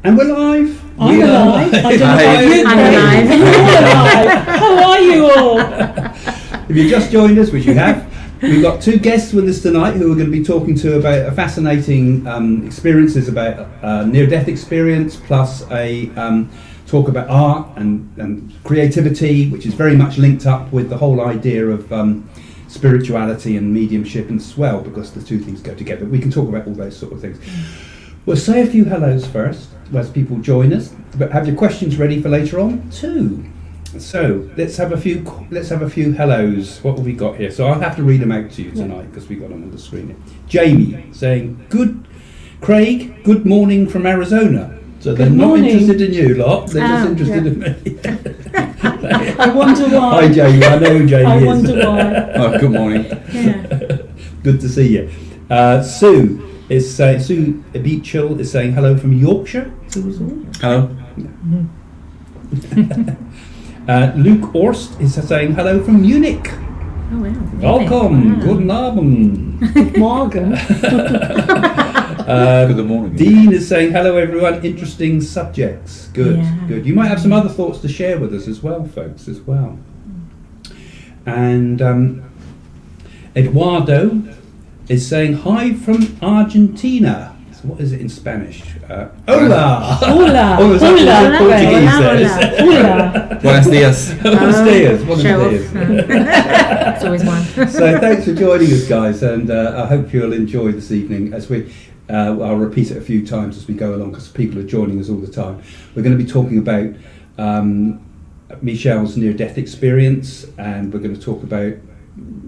And we're live. I'm alive. I don't know I'm alive. You're alive. How are you all? If you just joined us, which you have, we've got two guests with us tonight who are going to be talking to about a fascinating experiences about near-death experience, plus a talk about art and creativity, which is very much linked up with the whole idea of spirituality and mediumship as well, because the two things go together. We can talk about all those sort of things. We'll say a few hellos first as people join us, but have your questions ready for later on too. So let's have a few hellos. What have we got here? So I'll have to read them out to you tonight because we got them on the screen here. Jamie saying, "Good, Craig. Good morning from Arizona." So they're not interested in you lot. They're just interested in me. I wonder why. Hi Jamie. I know who Jamie I is. wonder why. Oh, good morning. Yeah. Good to see you. Sue is saying. Sue Beachell is saying hello from Yorkshire. Hello. Luke Orst is saying hello from Munich. Oh wow. Welcome. Guten Abend. Morgen. Good morning. Dean is saying hello everyone. Interesting subjects. Good. Yeah. Good. You might have some other thoughts to share with us as well, folks, as well. And Eduardo is saying hi from Argentina. So what is it in Spanish? Hola! Hola. Oh, is that Hola. what Portuguese Hola. says? Hola. Buenos dias. Buenos dias. Buenos Show dias. off. It's always one. So thanks for joining us, guys, and I hope you'll enjoy this evening. As we, I'll repeat it a few times as we go along because people are joining us all the time. We're going to be talking about Michelle's near-death experience, and we're going to talk about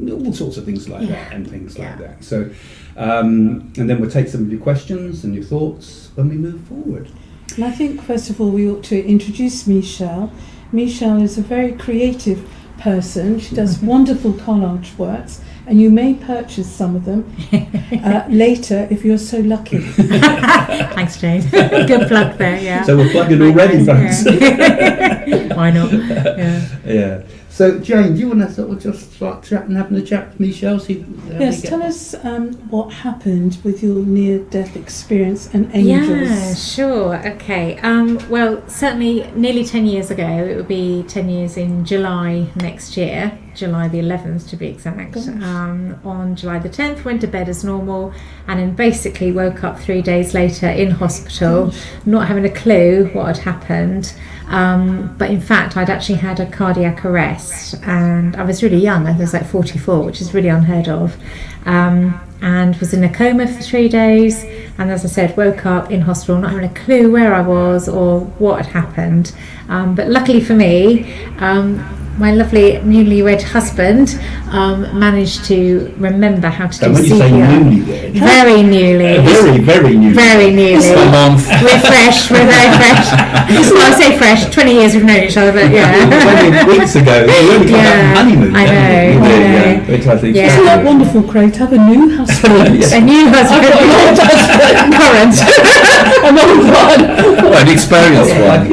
all sorts of things like that and things like that. So, and then we'll take some of your questions and your thoughts when we move forward. And I think first of all we ought to introduce Michelle. Michelle is a very creative person. She does wonderful collage works, and you may purchase some of them later if you're so lucky. Thanks, Jane. Good plug there. Yeah. So we're plugging already, folks. Yeah. Why not? Yeah. Yeah. So Jane, do you want to sort of just start having a chat with Michelle? Yes, tell us what happened with your near-death experience and angels. Yeah, sure. Okay. Well, certainly nearly 10 years ago, it would be 10 years in July next year, July the 11th to be exact. On July the 10th, went to bed as normal and then basically woke up 3 days later in hospital, not having a clue what had happened. But in fact, I'd actually had a cardiac arrest and I was really young. I was like 44, which is really unheard of. And was in a coma for 3 days. And as I said, woke up in hospital, not having a clue where I was or what had happened. But luckily for me, my lovely newlywed husband managed to remember how to do when you CPR. say newlywed, Very newly. very new. Very newly. A month. We're fresh, we're very fresh. Well, I say fresh, 20 years we've known each other, but yeah. 20 weeks ago, you only came back from honeymoon. I know, Yeah, which I think Yeah. Isn't that wonderful, Craig, to have a new husband? A new husband. Current. Another one. Well, an experienced one.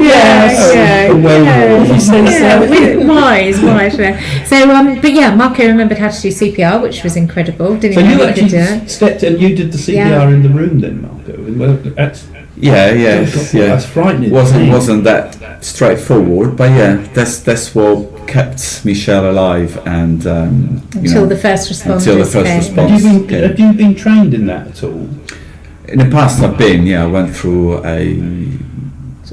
Wise, yeah. So, but yeah, Marco remembered how to do CPR, which was incredible. Didn't So even you know he could actually do it. stepped in, you did the CPR Yeah. in the room then, Marco. Well, that's That's frightening. Wasn't that straightforward, but yeah, that's what kept Michelle alive and Until the first responders until the first came. response. Have you been trained in that at all? In the past, I went through a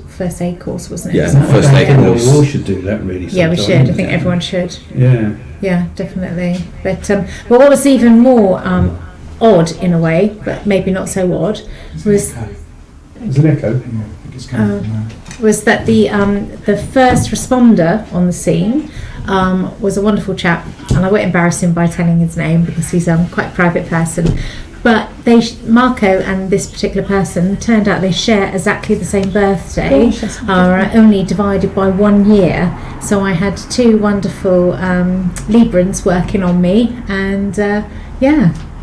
First aid course, wasn't it? Yeah, Something first like aid that. course. We all should do that, really. Yeah, we sometime. should. I think everyone should. Yeah. Yeah, definitely. But well, what was even more odd in a way, but maybe not so odd, was There's an echo. was that the first responder on the scene was a wonderful chap, and I won't embarrass him by telling his name because he's quite a private person. But Marco and this particular person, turned out they share exactly the same birthday, are only divided by 1 year. So I had two wonderful Librans working on me and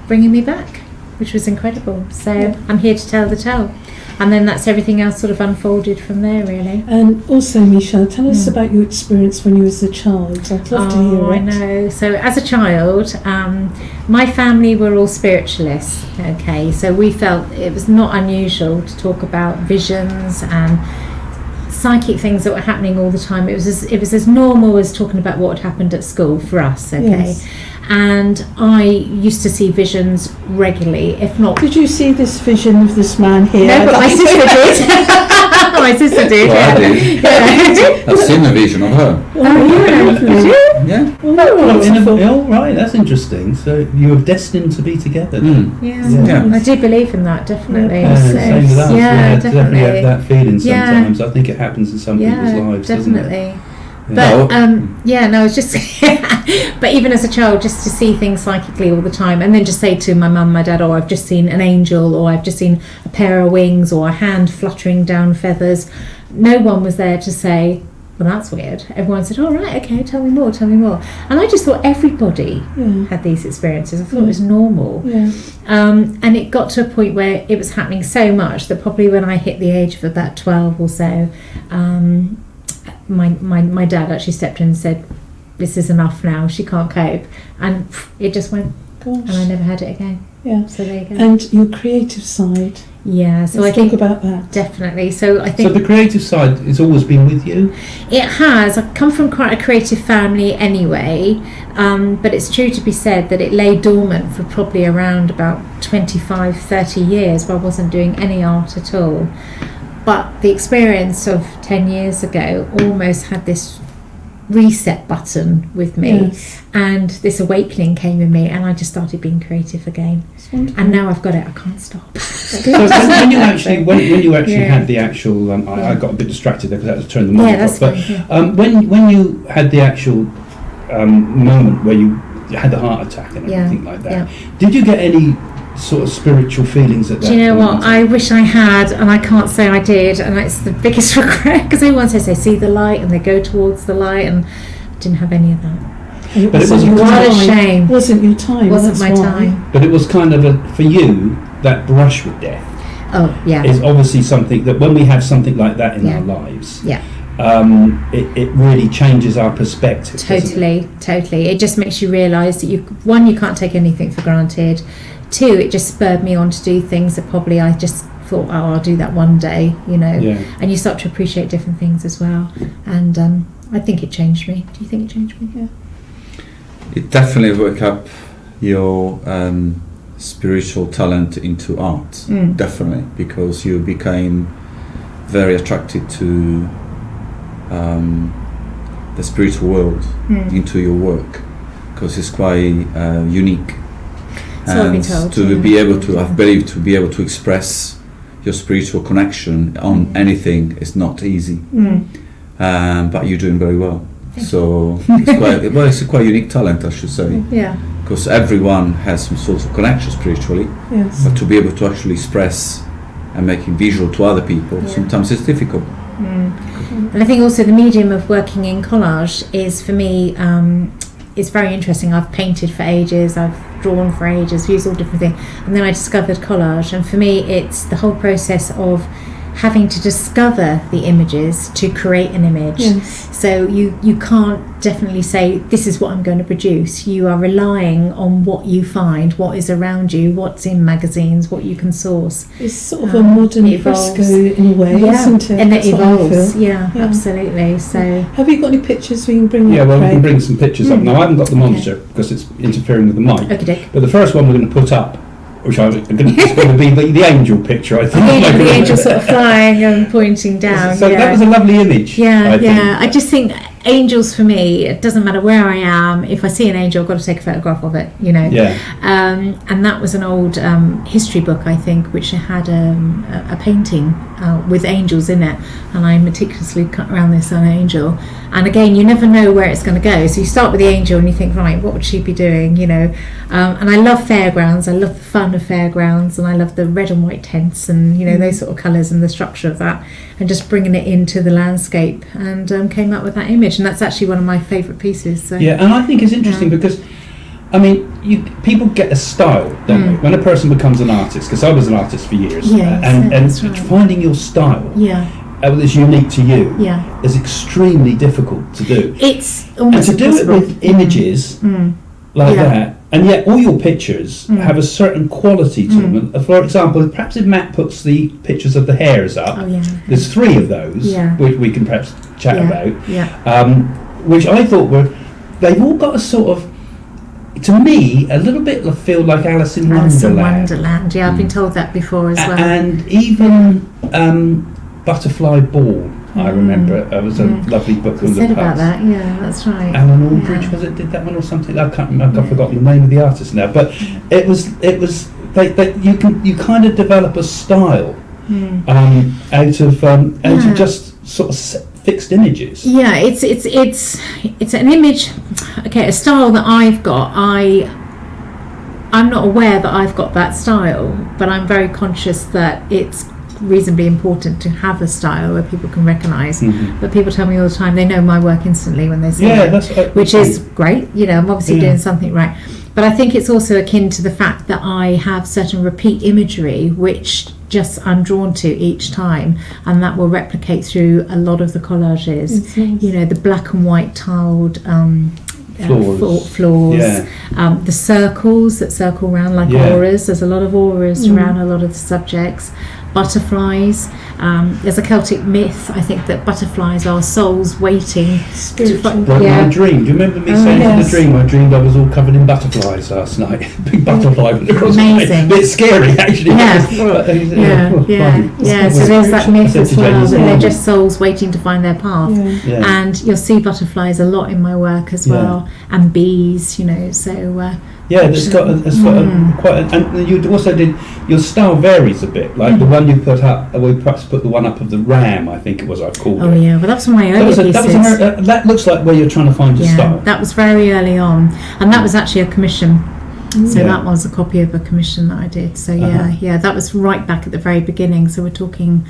bringing me back, which was incredible. So I'm here to tell the tale. and then that's everything else sort of unfolded from there, really. And also, Michelle, tell us about your experience when you was a child. I'd love to hear it. I know. So as a child, my family were all spiritualists. Okay, so we felt it was not unusual to talk about visions and psychic things that were happening all the time. It was as normal as talking about what had happened at school for us. Okay. Yes. And I used to see visions regularly, if not. Did you see this vision of this man here? No, but my sister did. My sister did. Well, I did. Yeah. I've seen a vision of her. Did you? Yeah. Oh, right, that's interesting. So you were destined to be together. Yeah. I do believe in that, definitely. Yeah, So, same with us. yeah, Definitely have that feeling Yeah. sometimes. I think it happens in some people's lives, doesn't it? definitely. Yeah. But it's just but even as a child, just to see things psychically all the time, and then just say to my mum, my dad, oh, I've just seen an angel, or I've just seen a pair of wings, or a hand fluttering down feathers. No one was there to say, well, that's weird. Everyone said, oh, right, okay, tell me more. And I just thought everybody had these experiences. I thought it was normal. Yeah. And it got to a point where it was happening so much that probably when I hit the age of about 12 or so, my dad actually stepped in and said, this is enough now, she can't cope, and it just went. Gosh. And I never had it again. Yeah. So there you go. And your creative side. Yeah, so Let's I think talk about that. definitely. So I think So the creative side has always been with you? it has. I've come from quite a creative family anyway, but it's true to be said that it lay dormant for probably around about 25, 30 years where I wasn't doing any art at all. But the experience of 10 years ago almost had this reset button with me, Yes. and this awakening came in me, and I just started being creative again. It's wonderful. And now I've got it, I can't stop. So when you actually Yeah. had the actual, I got a bit distracted there because I had to turn the Yeah, mic that's off. But fine, when you had the actual moment where you had the heart attack and Yeah, everything like that, yeah. did you get any sort of spiritual feelings at that Do you know point? what? I wish I had, and I can't say I did, and it's the biggest regret, because everyone says they see the light and they go towards the light, and I didn't have any of that. And But it wasn't your what a time. shame. Wasn't your time. Wasn't that's my why. time. But it was kind of for you, that brush with death Oh, yeah. is obviously something that when we have something like that in Yeah. our lives, Yeah. it really changes our perspective. doesn't it? Totally. It just makes you realise that you can't take anything for granted. Two, it just spurred me on to do things that probably I just thought, oh, I'll do that one day, Yeah. And you start to appreciate different things as well. And I think it changed me. Do you think it changed me? Yeah. It definitely woke up your spiritual talent into art. Definitely, because you became very attracted to the spiritual world into your work, because it's quite unique. So I've been told, to yeah. be able to, I believe, to be able to express your spiritual connection on anything is not easy. But you're doing very well. So it's a quite unique talent, I should say, Yeah. because everyone has some sort of connection spiritually, Yes. but to be able to actually express and make it visual to other people, Yeah. sometimes it's difficult. And I think also the medium of working in collage is, for me, is very interesting. I've painted for ages, I've drawn for ages, used all different things, and then I discovered collage, and for me it's the whole process of having to discover the images to create an image. Yes. So you can't definitely say this is what I'm going to produce. You are relying on what you find, what is around you, what's in magazines, what you can source. It's sort of a modern it evolves. fresco in a way, isn't it? And it That's what I evolves. feel. Yeah, Yeah. absolutely. So Have you got any pictures we can bring Yeah, up, well, we Craig? can bring some pictures up. Now, I haven't got the monitor because it's interfering with the mic. okay. But the first one we're going to put up, which it's going to be the angel picture, I think. The angel sort of flying and pointing down. So yeah. that was a lovely image. I think. I just think angels, for me, it doesn't matter where I am. If I see an angel, I've got to take a photograph of it. Yeah. And that was an old history book, I think, which had a painting with angels in it, and I meticulously cut around this on angel. And again, you never know where it's going to go. So you start with the angel and you think, right, what would she be doing? And I love fairgrounds. I love the fun of fairgrounds, and I love the red and white tents, and those sort of colours and the structure of that, and just bringing it into the landscape, and came up with that image. And that's actually one of my favourite pieces. So. Yeah, and I think it's interesting because I mean, people get a style, don't they? When a person becomes an artist, because I was an artist for years, and that's right. finding your style that's unique to you is extremely difficult to do. It's And almost to do it impossible. with images like that, and yet all your pictures have a certain quality to them. For example, perhaps if Matt puts the pictures of the hares up, there's 3 of those, which we can perhaps chat about, which I thought they've all got a sort of, to me, a little bit feel like Alice in Wonderland. Yeah, I've been told that before as well. And even Butterfly Ball, I remember. It was a lovely book. You said about that, yeah, that's right. Alan Aldridge, was it, did that one or something? I can't remember, I've forgotten the name of the artist now. But it was you kind of develop a style out of just sort of fixed images. Yeah, it's an image. Okay, a style that I've got. I'm not aware that I've got that style, but I'm very conscious that it's reasonably important to have a style where people can recognise. But people tell me all the time they know my work instantly when they see it, which is great. You know, I'm obviously doing something right. But I think it's also akin to the fact that I have certain repeat imagery which just I'm drawn to each time, and that will replicate through a lot of the collages. You know, the black and white tiled floors, the circles that circle around like auras. There's a lot of auras around a lot of the subjects. Butterflies. There's a Celtic myth, I think, that butterflies are souls waiting. My dream. Do you remember me saying in the dream? I dreamed I was all covered in butterflies last night. Big butterfly went across my head. A bit scary, actually. So there's that myth as well, that they're just souls waiting to find their path. And you'll see butterflies a lot in my work as well, and bees. You know, so. It's got and you also did, your style varies a bit, like the one you put up, we perhaps put the one up of the ram, I think it was, I've called it. Oh yeah, well that's one of my early pieces. That looks like where you're trying to find your style. That was very early on, and that was actually a commission. So that was a copy of a commission that I did. So that was right back at the very beginning. So we're talking,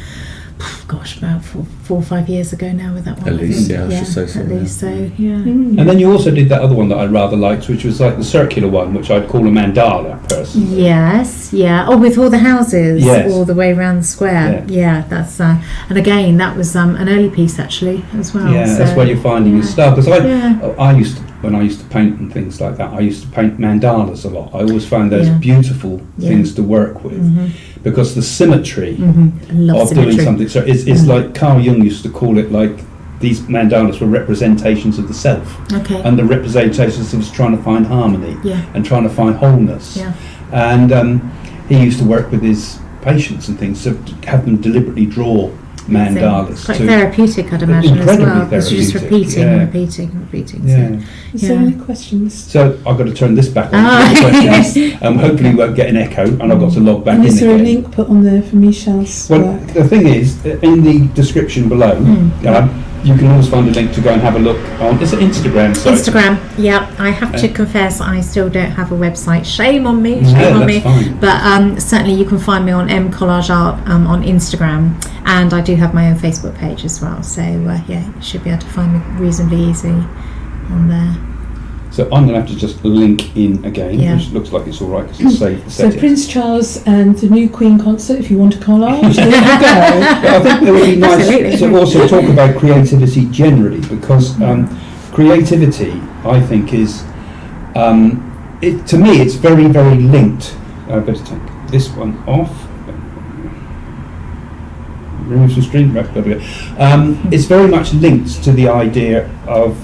about 4 or 5 years ago now with that one. At least, I should say so. At least, so And then you also did that other one that I rather liked, which was like the circular one, which I'd call a mandala personally. Yes, Oh, with all the houses all the way around the square. That's and again that was an early piece actually as well. That's where you're finding your style. Because when I used to paint and things like that, I used to paint mandalas a lot. I always found those beautiful things to work with, because the symmetry of doing something. So it's like Carl Jung used to call it, like these mandalas were representations of the self, and the representations of trying to find harmony and trying to find wholeness. And he used to work with his patients and things, so to have them deliberately draw mandalas. It's quite therapeutic, I'd imagine, as well, because you're just repeating. Is there any questions? So I've got to turn this back on. Questions. Hopefully we won't get an echo, and I've got to log back in again. Is there a link put on there for Michelle's work? The thing is, in the description below, you can always find a link to go and have a look on. It's an Instagram site. Instagram, I have to confess I still don't have a website. Shame on me, fine. But certainly you can find me on Collage Art on Instagram, and I do have my own Facebook page as well. So you should be able to find me reasonably easy on there. So I'm going to have to just link in again, which looks like it's all right because it's saved the So settings. Prince Charles and the new Queen concert, if you want a collage, there you go. But I think it would be nice to also talk about creativity generally, because creativity, I think, is, to me, it's very, very linked. I better take this one off. Remove some string. Right, there we go. It's very much linked to the idea of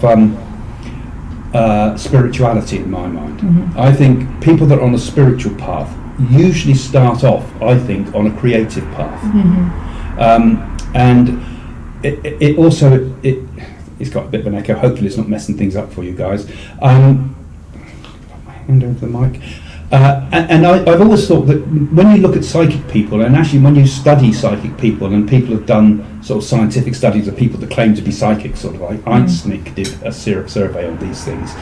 spirituality in my mind. I think people that are on a spiritual path usually start off, I think, on a creative path. And it also it's got a bit of an echo. Hopefully it's not messing things up for you guys. Put my hand over the mic. And I've always thought that when you look at psychic people, and actually when you study psychic people, and people have done sort of scientific studies of people that claim to be psychic, sort of like Einstein did a survey on these things,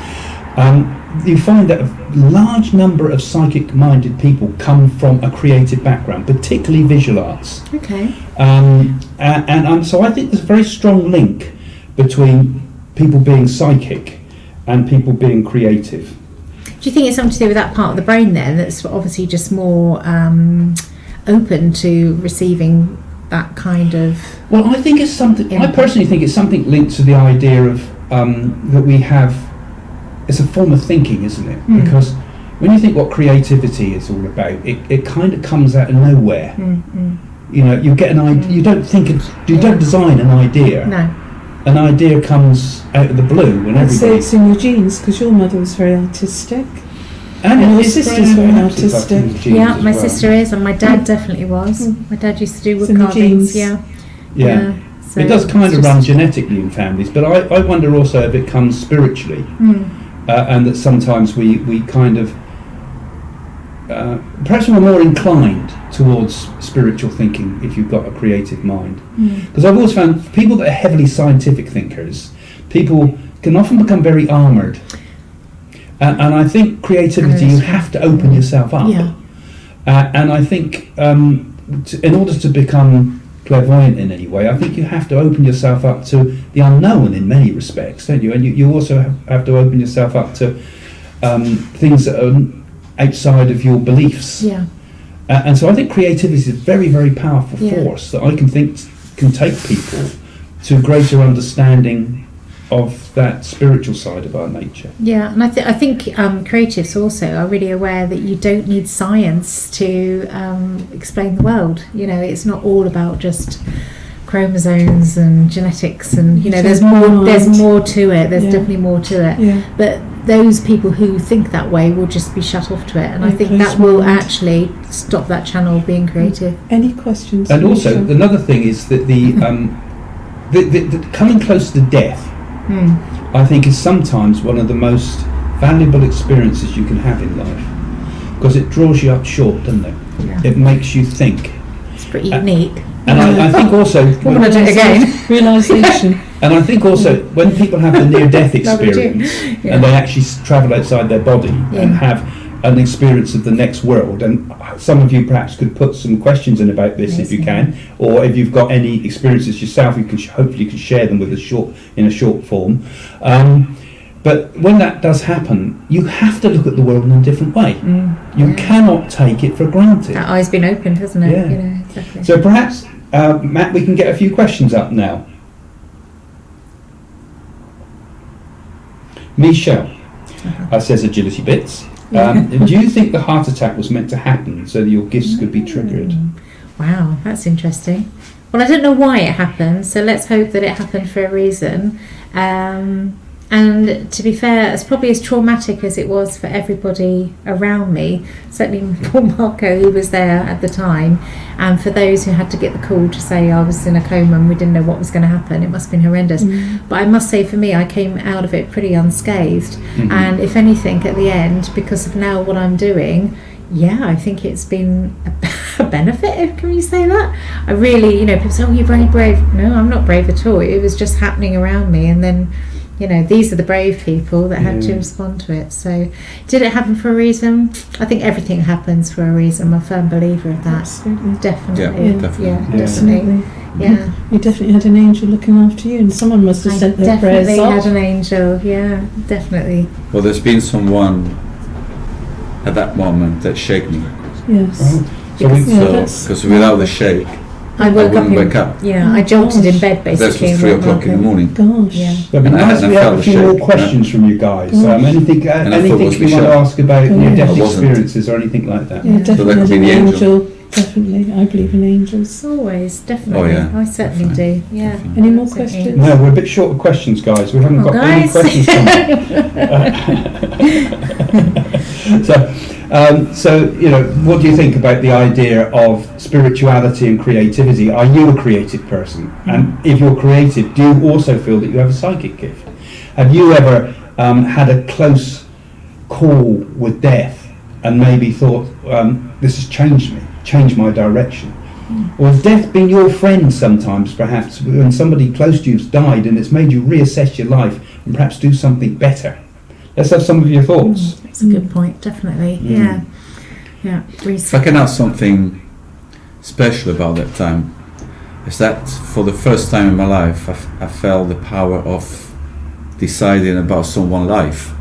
you find that a large number of psychic-minded people come from a creative background, particularly visual arts. So I think there's a very strong link between people being psychic and people being creative. Do Do you think it's something to do with that part of the brain then, that's obviously just more open to receiving that kind of... Well, I think it's something. I input? personally think it's something linked to the idea of that we have. It's a form of thinking, isn't it? Because when you think what creativity is all about, it kind of comes out of nowhere. You know, you get an idea. You don't think you don't design an idea. No. An idea comes out of the blue when I'd say everybody. it's in your genes, because your mother was very artistic. And your his sister's very brain artistic. in his genes Yeah, as my well. sister is, and my dad definitely was. My dad used to do It's wood in the carvings. genes. Yeah. Yeah. So It does kind it's of just- run genetically in families, but I wonder also if it comes spiritually, and that sometimes we kind of perhaps we're more inclined towards spiritual thinking if you've got a creative mind. Because I've always found people that are heavily scientific thinkers, people can often become very armoured, and I think creativity you have to open yourself up. Yeah. And I think in order to become clairvoyant in any way, I think you have to open yourself up to the unknown in many respects, don't you? And you also have to open yourself up to things that are outside of your beliefs. Yeah. And so I think creativity is a very, very powerful Yeah. force that I can think can take people to greater understanding of that spiritual side of our nature. Yeah, and I think creatives also are really aware that you don't need science to explain the world. You know, it's not all about just chromosomes and genetics, and you know, there's more to it. There's definitely more to it. Yeah. But those people who think that way will just be shut off to it, and I think close that will mind. actually stop that channel being creative. Any questions? And also, Michelle? another thing is that the coming close to death, I think, is sometimes one of the most valuable experiences you can have in life, because it draws you up short, doesn't it? Yeah. It makes you think. It's pretty unique. And I think also, I'm gonna do it again. Realisation. and I think also when people have the near-death Love it too. experience Yeah. and they actually travel outside their body Yeah. and have an experience of the next world, and some of you perhaps could put some questions in about this if you can, or if you've got any experiences yourself, you can hopefully you can share them with in a short form. But when that does happen, you have to look at the world in a different way. You cannot take it for granted. That eye's been opened, hasn't it? Yeah. You know, exactly. So perhaps, Matt, we can get a few questions up now. Michelle says agility bits. Do you think the heart attack was meant to happen so that your gifts could be triggered? Wow, that's interesting. Well, I don't know why it happened, so let's hope that it happened for a reason. And to be fair, it's probably as traumatic as it was for everybody around me, certainly for Marco, who was there at the time, and for those who had to get the call to say I was in a coma and we didn't know what was going to happen. It must have been horrendous. But I must say, for me, I came out of it pretty unscathed. And if anything, at the end, because of now what I'm doing, yeah, I think it's been a benefit, can you say that? I really, you know, people say, oh, you're very brave. No, I'm not brave at all. It was just happening around me, and then, you know, these are the brave people that had to respond to it. So did it happen for a reason? I think everything happens for a reason. I'm a firm believer of that. Absolutely. Definitely. Yeah, definitely. Yeah, Yeah. definitely. Yeah. You definitely had an angel looking after you, and someone must have I sent their prayers definitely off. had an angel. Yeah, definitely. Well, there's been someone at that moment that shook me. Yes. So we, Yeah, that's- Because without the shake, I woke wouldn't up. wake up. Yeah, Oh, I jolted in gosh. bed basically. That was and 3 woke o'clock in the up. morning. Gosh. Yeah. It'd be And I nice hadn't if we have felt a the few more shake, questions from you guys. Anything, And I thought it anything was you want to Michelle. ask about Yeah. near-death I wasn't. experiences or anything like that? Yeah, Yeah. definitely So that had could an be the angel. Definitely. I believe in angels. Always, definitely. Oh, yeah, I certainly do. Yeah. Any more Absolutely. questions? No, we're a bit short of questions, guys. We haven't Oh, got any guys. questions from So, you know, what do you think about the idea of spirituality and creativity? Are you a creative person? And if you're creative, do you also feel that you have a psychic gift? Have you ever had a close call with death and maybe thought, this has changed me, changed my direction? Or has death been your friend sometimes, perhaps, when somebody close to you has died and it's made you reassess your life and perhaps do something better? Let's have some of your thoughts. That's a good point, definitely. Yeah. Yeah. If I can ask something special about that time, is that for the first time in my life I felt the power of deciding about someone's life.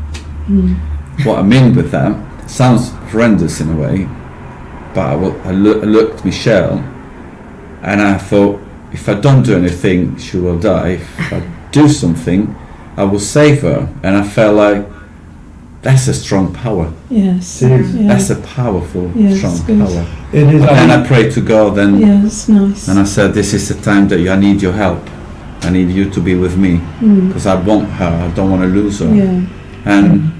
what I mean with that sounds horrendous in a way, but I looked at Michelle and I thought, if I don't do anything, she will die. If I do something, I will save her. And I felt like that's a strong power. Yes. It is. Yeah. That's a powerful, Yes, strong good. power. It is. And I prayed to God, and Yeah, it's nice. and I said, this is the time that I need your help. I need you to be with me, because I want her. I don't want to lose her. Yeah. And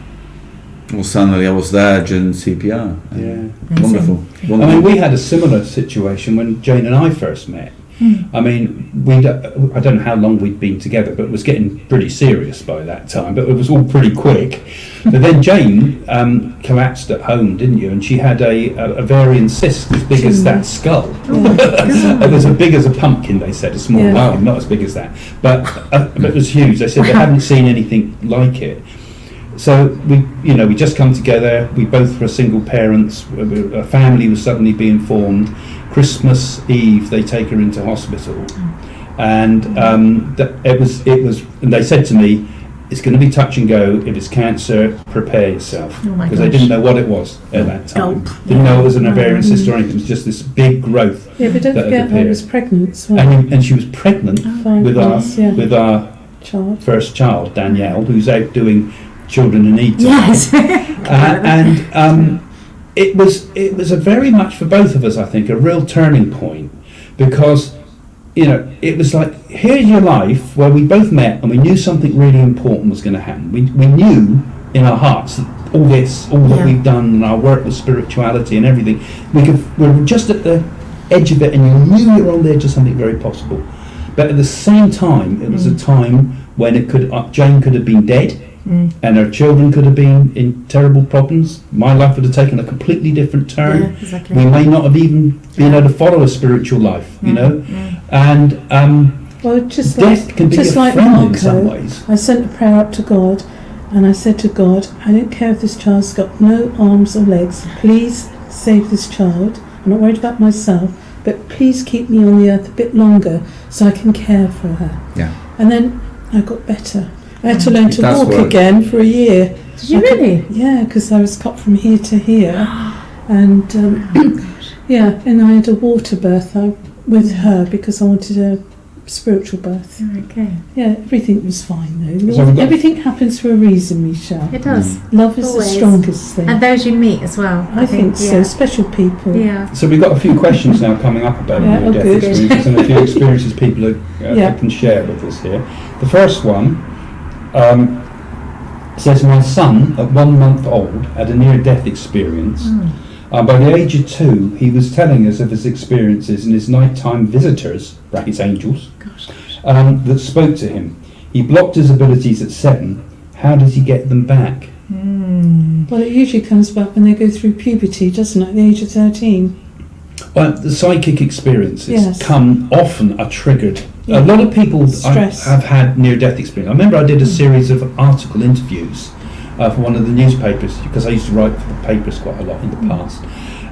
well, suddenly I was there during CPR. Yeah. Wonderful. I mean, we had a similar situation when Jane and I first met. I mean, I don't know how long we'd been together, but it was getting pretty serious by that time, but it was all pretty quick. But then Jane collapsed at home, didn't you? And she had a ovarian cyst as big as that skull. It was as big as a pumpkin, they said, a small Yeah. pumpkin, not as big as that. But it was huge. They said they hadn't seen anything like it. So we just come together. We both were single parents. A family was suddenly being formed. Christmas Eve, they take her into hospital, and it was. And they said to me, "It's going to be touch and go. If it's cancer, prepare yourself," Oh my because they gosh. didn't know what it was at that time. Gulp. Didn't know it was an ovarian cyst or anything. It was just this big growth. Yeah, but don't that had forget I appeared. was pregnant as well. And she was pregnant 5 with months, with our child. first child, Danielle, who's out doing Children in Need. Yes. It was a very much for both of us, I think, a real turning point, because it was like, here's your life where we both met and we knew something really important was going to happen. We knew in our hearts that all that we've done and our work with spirituality and everything, we were just at the edge of it, and you knew you were on the edge of something very possible. But at the same time, it was a time when Jane could have been dead. And her children could have been in terrible problems. My life would have taken a completely different turn. Yeah, exactly. We may not have even been able to follow a spiritual life, And Well, just death can be a friend in some Marco, ways. I sent a prayer up to God, and I said to God, I don't care if this child's got no arms or legs. Please save this child. I'm not worried about myself, but please keep me on the earth a bit longer so I can care for her. Yeah. And then I got better. I had to learn to That's walk what- again for a year. Did you really? Yeah, because I was cut from here to here, and yeah, and I had a water birth with her because I wanted a spiritual birth. Okay. Yeah, everything was fine though. So we've got- Everything happens for a reason, Michelle. It does. Love is Always. the strongest thing. And those you meet as well. I think so. Yeah. Special people. Yeah. So we've got a few questions now coming up about Yeah, near-death good. experiences and a few experiences people Yeah. can share with us here. The first one says, my son at 1 month old had a near-death experience. By the age of 2, he was telling us of his experiences and his nighttime visitors, brackets angels, that spoke to him. He blocked his abilities at 7. How does he get them back? Well, it usually comes back when they go through puberty, doesn't it? At the age of 13. Well, the psychic experiences Yes. are triggered. Yeah. A lot of people Stress. have had near-death experience. I remember I did a series of article interviews for one of the newspapers, because I used to write for the papers quite a lot in the past.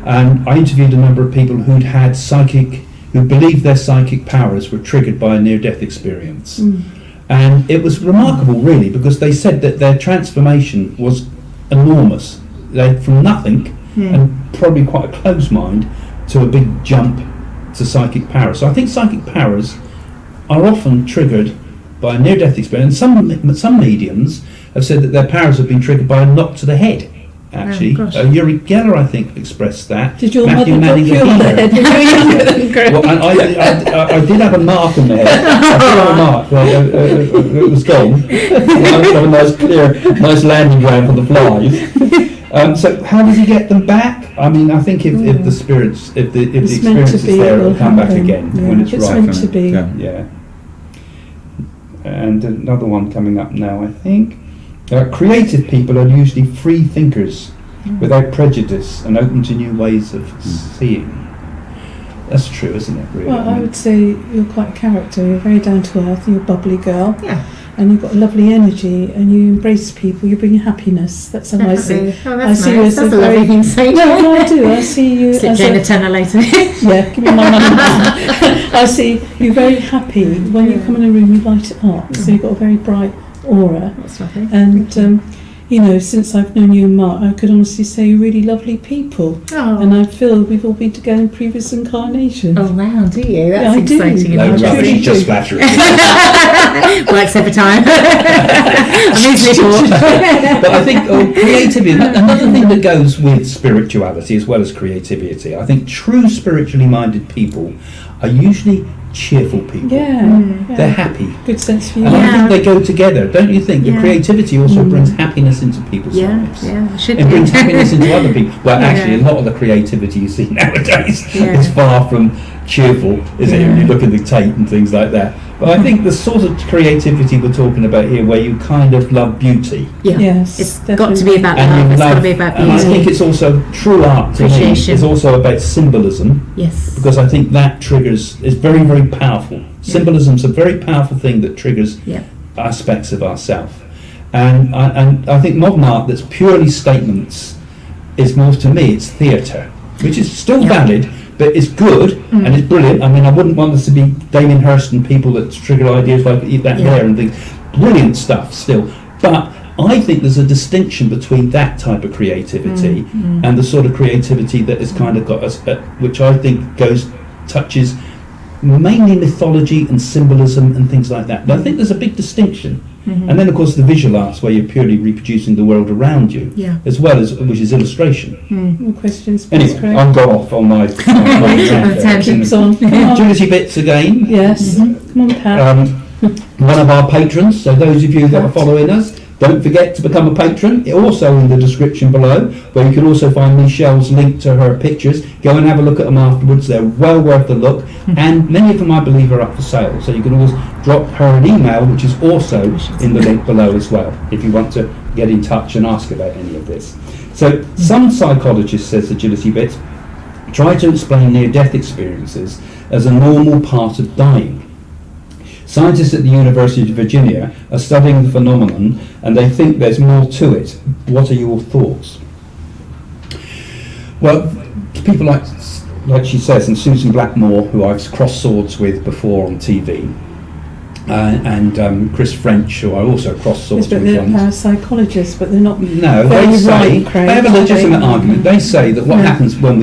And I interviewed a number of people who believed their psychic powers were triggered by a near-death experience. And it was remarkable, really, because they said that their transformation was enormous. From nothing, and probably quite a closed mind, to a big jump to psychic power. So I think psychic powers are often triggered by a near-death experience. Some mediums have said that their powers have been triggered by a knock to the head. Actually, gosh. Uri Geller, I think, expressed that. Did your Matthew mother knock Manning, you on the head when you were younger than Greg? Well, I did have a mark on the head. I did have a mark. Well, it was gone. I have a nice clear, nice landing ground for the flies. So how does he get them back? I mean, I think if the spirits, if the It's meant experience to is be, there, it it'll will come back happen. again Yeah, when it's it's right. meant to be. Yeah. Yeah. And another one coming up now, I think. Creative people are usually free thinkers without prejudice and open to new ways of seeing. That's true, isn't it, really? Well, I would say you're quite a character. You're very down to earth. You're a bubbly girl. Yeah. And you've got a lovely energy, and you embrace people. You bring happiness. That's how I see. Oh, I that's see you nice. as a That's a lovely very- thing to say. No, I do. I see you Slip as Jane a a tenner later. yeah. Give me my money. I see you very happy when you come in a room. You light it up. So you've got a very bright aura. That's lovely. And you know, since I've known you and Mark, I could honestly say you're really lovely people. Oh. And I feel we've all been together in previous incarnations. Oh wow, do you? That's Yeah, I do. exciting. No and rubbish, interesting. just flattery. Works every time. I'm easily taught. But I think creativity, another thing that goes with spirituality as well as creativity, I think true spiritually minded people are usually cheerful people. Yeah. They're happy. Good sense of And humour. I think they go together, don't you think? The Yeah. creativity also brings happiness into people's lives. Yeah, it should It do. brings happiness into other people. Well, Yeah. actually, a lot of the creativity you see nowadays Yeah. is far from cheerful, is it? When you look at the Tate and things like that. But I think the sort of creativity we're talking about here, where you kind of love beauty, Yeah. Yes, It's definitely. got to be about and love. you It's got to love, be about and I think beauty. it's also true art to me. Appreciation. It's also about symbolism, Yes. because I think that triggers is very, very powerful. Symbolism's a very powerful thing that triggers Yeah. aspects of ourself, and I think modern art that's purely statements is more, to me, it's theatre, which is still valid, but it's good and it's brilliant. I mean, I wouldn't want us to be Damien Hirst and people that trigger ideas like that there and things. Brilliant stuff still, but I think there's a distinction between that type of creativity and the sort of creativity that has kind of got us, which I think touches mainly mythology and symbolism and things like that. But I think there's a big distinction. And then, of course, the visual arts, where you're purely reproducing the world around you, Yeah. as well as, which is illustration. More questions, please, Anyway, Craig? I'll go off on my tangent. Keeps on. Come on. Agility bits again. Yes. Come on, Pat. One of our patrons, so those of you that are following us, don't forget to become a patron. Also in the description below, where you can also find Michelle's link to her pictures. Go and have a look at them afterwards. They're well worth a look, and many of them, I believe, are up for sale. So you can always drop her an email, which is also in the link below as well, if you want to get in touch and ask about any of this. So some psychologists, says Agility Bits, try to explain near-death experiences as a normal part of dying. Scientists at the University of Virginia are studying the phenomenon, and they think there's more to it. What are your thoughts? Well, people like she says, and Susan Blackmore, who I've crossed swords with before on TV, and Chris French, who I also crossed swords Yes, but with they're once. parapsychologists, but they're not. No, very they say, right, Craig, they have a aren't legitimate they? argument. They say that what Yeah. happens when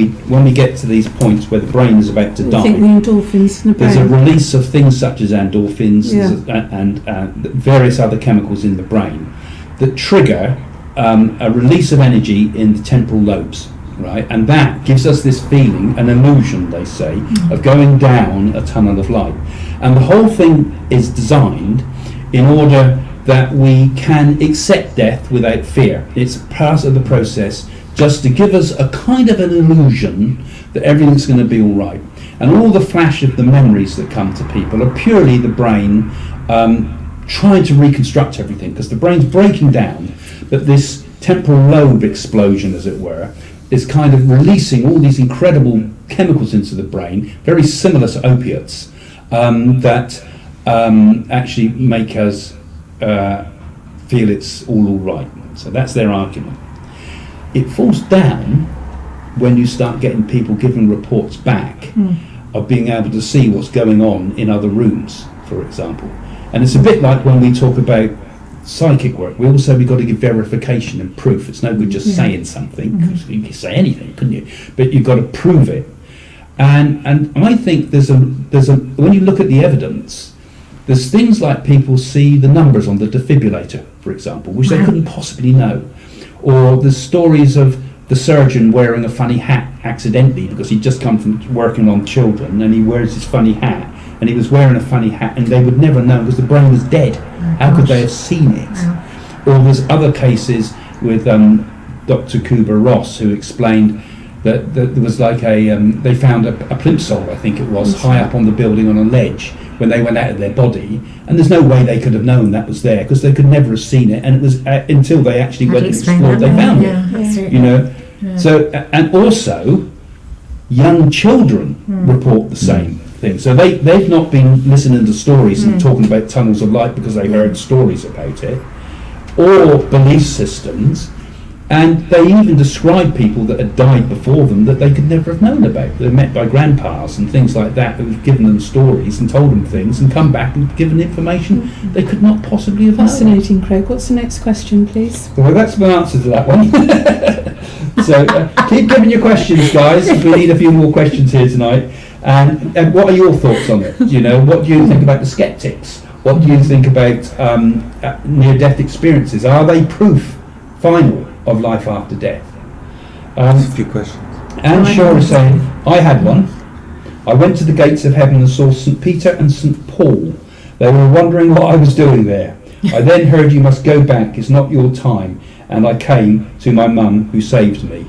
we get to these points where the brain is about to I die, think the endorphins in the there's a brain. release of things such as endorphins Yeah. and various other chemicals in the brain that trigger a release of energy in the temporal lobes, right? And that gives us this feeling, an illusion, they say, of going down a tunnel of light. And the whole thing is designed in order that we can accept death without fear. It's part of the process just to give us a kind of an illusion that everything's going to be all right. And all the flash of the memories that come to people are purely the brain trying to reconstruct everything, because the brain's breaking down, but this temporal lobe explosion, as it were, is kind of releasing all these incredible chemicals into the brain, very similar to opiates, that actually make us feel it's all right. So that's their argument. It falls down when you start getting people giving reports back of being able to see what's going on in other rooms, for example. And it's a bit like when we talk about psychic work. We all say we've got to give verification and proof. It's no good just saying something, because you could say anything, couldn't you? But you've got to prove it. And I think there's a when you look at the evidence, there's things like people see the numbers on the defibrillator, for example, which they couldn't possibly know. Or the stories of the surgeon wearing a funny hat accidentally because he'd just come from working on children and he wears his funny hat, and he was wearing a funny hat and they would never know because the brain was dead. How could they have seen it? Or there's other cases with Dr. Kubler-Ross, who explained that there was like they found a plimsoll, I think it was, high up on the building on a ledge when they went out of their body, and there's no way they could have known that was there because they could never have seen it, and it was until they actually went and explored they found it. You know, so and also young children report the same thing. So they've not been listening to stories and talking about tunnels of light because they heard stories about it, or belief systems. And they even described people that had died before them that they could never have known about. They were met by grandpas and things like that who have given them stories and told them things and come back and given information they could not possibly have known. Fascinating, Craig. What's the next question, please? Well, that's my answer to that one. So keep giving your questions, guys. We need a few more questions here tonight. And what are your thoughts on it? You know, what do you think about the skeptics? What do you think about near-death experiences? Are they proof, final, of life after death? A few questions. And Shaw is saying, I had one. I went to the gates of heaven and saw St. Peter and St. Paul. They were wondering what I was doing there. I then heard, you must go back, it's not your time. And I came to my mum who saved me.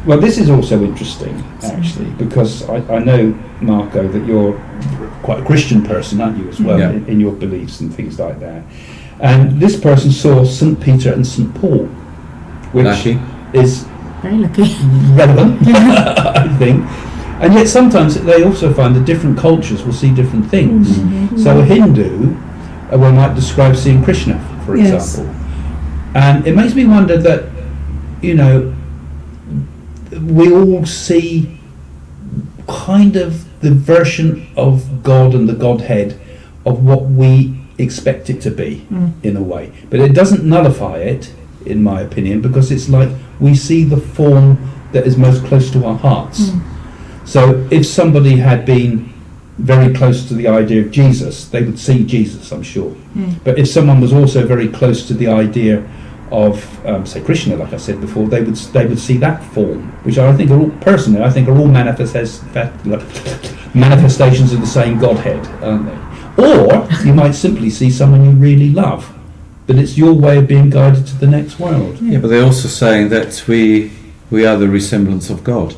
Well, this is also interesting, actually, because I know, Marco, that you're quite a Christian person, aren't you, as well, in your beliefs and things like that. And this person saw St. Peter and St. Paul, which is very lucky, relevant, I think. And yet sometimes they also find that different cultures will see different things. So a Hindu might describe seeing Krishna, for example. And it makes me wonder that, you know, we all see kind of the version of God and the Godhead of what we expect it to be, in a way. But it doesn't nullify it, in my opinion, because it's like we see the form that is most close to our hearts. So if somebody had been very close to the idea of Jesus, they would see Jesus, I'm sure. But if someone was also very close to the idea of, say, Krishna, like I said before, they would see that form, which I think are all, personally, I think are all manifestations of the same Godhead, aren't they? Or you might simply see someone you really love, but it's your way of being guided to the next world. Yeah, but they're also saying that we are the resemblance of God.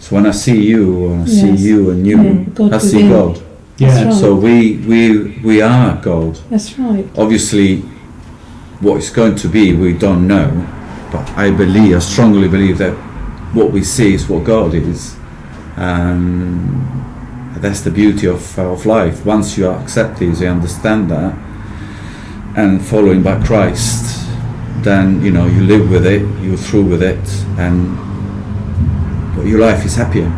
So when I see you, or I see you and you, I see God. Yeah. Right. So we are God. That's right. Obviously, what it's going to be, we don't know. But I strongly believe that what we see is what God is. That's the beauty of life. Once you accept this, you understand that, and following by Christ, then you live with it, you're through with it, and your life is happier.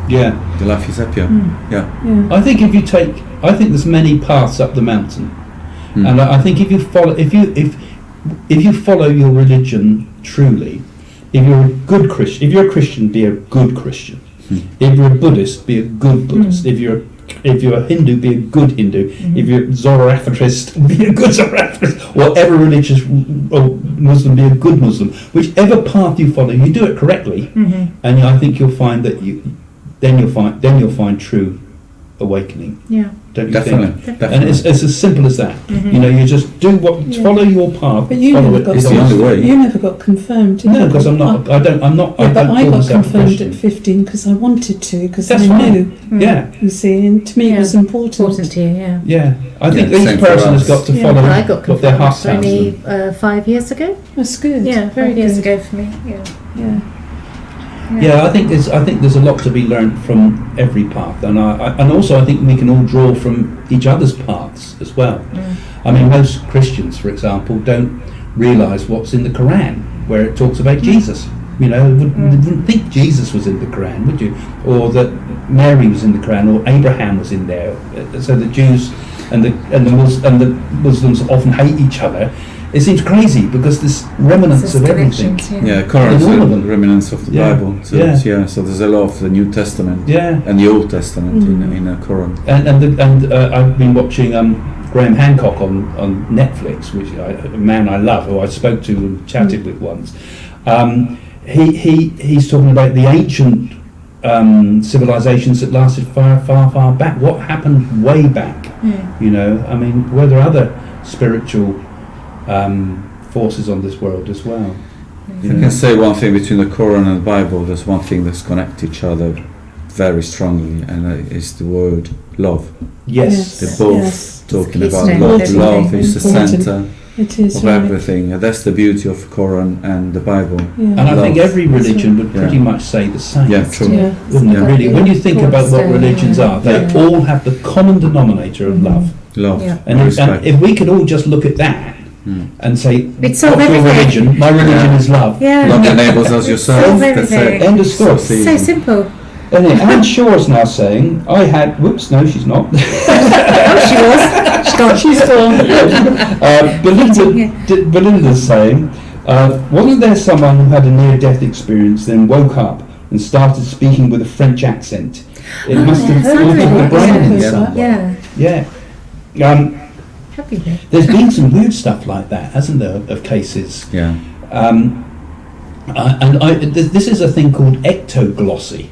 Yeah, your life is happier. Yeah. I think I think there's many paths up the mountain, and I think if you follow your religion truly, if you're a good Christian, be a good Christian. If you're a Buddhist, be a good Buddhist. If you're a Hindu, be a good Hindu. If you're Zoroastrist, be a good Zoroastrist. Whatever religious or Muslim, be a good Muslim. Whichever path you follow, you do it correctly, and I think you'll find that you'll find true awakening. Yeah. Don't you Definitely. think? And it's as simple as that. You just follow your path. But you follow never it. got It's the only way. You never got confirmed, did you? No, because I'm not. I don't But I call got myself a confirmed Christian. at 15 because I wanted to, because I That's fine. knew. Yeah. You see, and to me it was important. to you, yeah. Yeah, I think Yeah, each same for person has us. got to Yeah, follow Well, I got what their heart confirmed tells them. only 5 years ago. That's good. Yeah, very 5 years good. ago for me. Yeah. Yeah. Yeah, I think there's a lot to be learned from every path, and also I think we can all draw from each other's paths as well. I mean, most Christians, for example, don't realise what's in the Quran, where it talks about Jesus. They wouldn't think Jesus was in the Quran, would you? Or that Mary was in the Quran, or Abraham was in there. So the Jews and the Muslims often hate each other. It seems crazy because there's remnants of everything. Yeah, Quran is In all of the them. remnants of the Yeah. Bible. So Yeah. so there's a lot of the New Testament Yeah, and the Old Testament in the Quran. and I've been watching Graham Hancock on Netflix, which a man I love, who I spoke to and chatted with once. He's talking about the ancient civilizations that lasted far back. What happened way back? I mean, were there other spiritual forces on this world as well? You can say one thing between the Quran and the Bible. There's one thing that's connect each other very strongly, and it's the word love. Yes. They're both Yes. talking It's about important. love. Love is the Important. center It is. of right. everything. And that's the beauty of Quran and the Bible. Yeah. And I think Love. every religion would Yeah. pretty much say the same. Yeah, true. Yeah. Wouldn't it Yeah. really? When you think about what religions are, they Yeah. all have the common denominator of love. Love, Yeah. And respect. if we could all just look at that and say, It's all what's your everything. religion? My religion is love. Yeah. Love your neighbours as yourself. Solve That's it. everything. End of story. So simple. Anyway, Anne Shaw's now saying, I had, whoops, no, she's not. Oh, she was. She's gone. She's gone. Belinda's saying, wasn't there someone who had a near-death experience, then woke up and started speaking with a French accent? It must have heard altered the that. brain in Yeah. some way. Yeah. Yeah. Happy bit. There's been some weird stuff like that, hasn't there, of cases? Yeah. This is a thing called ectoglossy,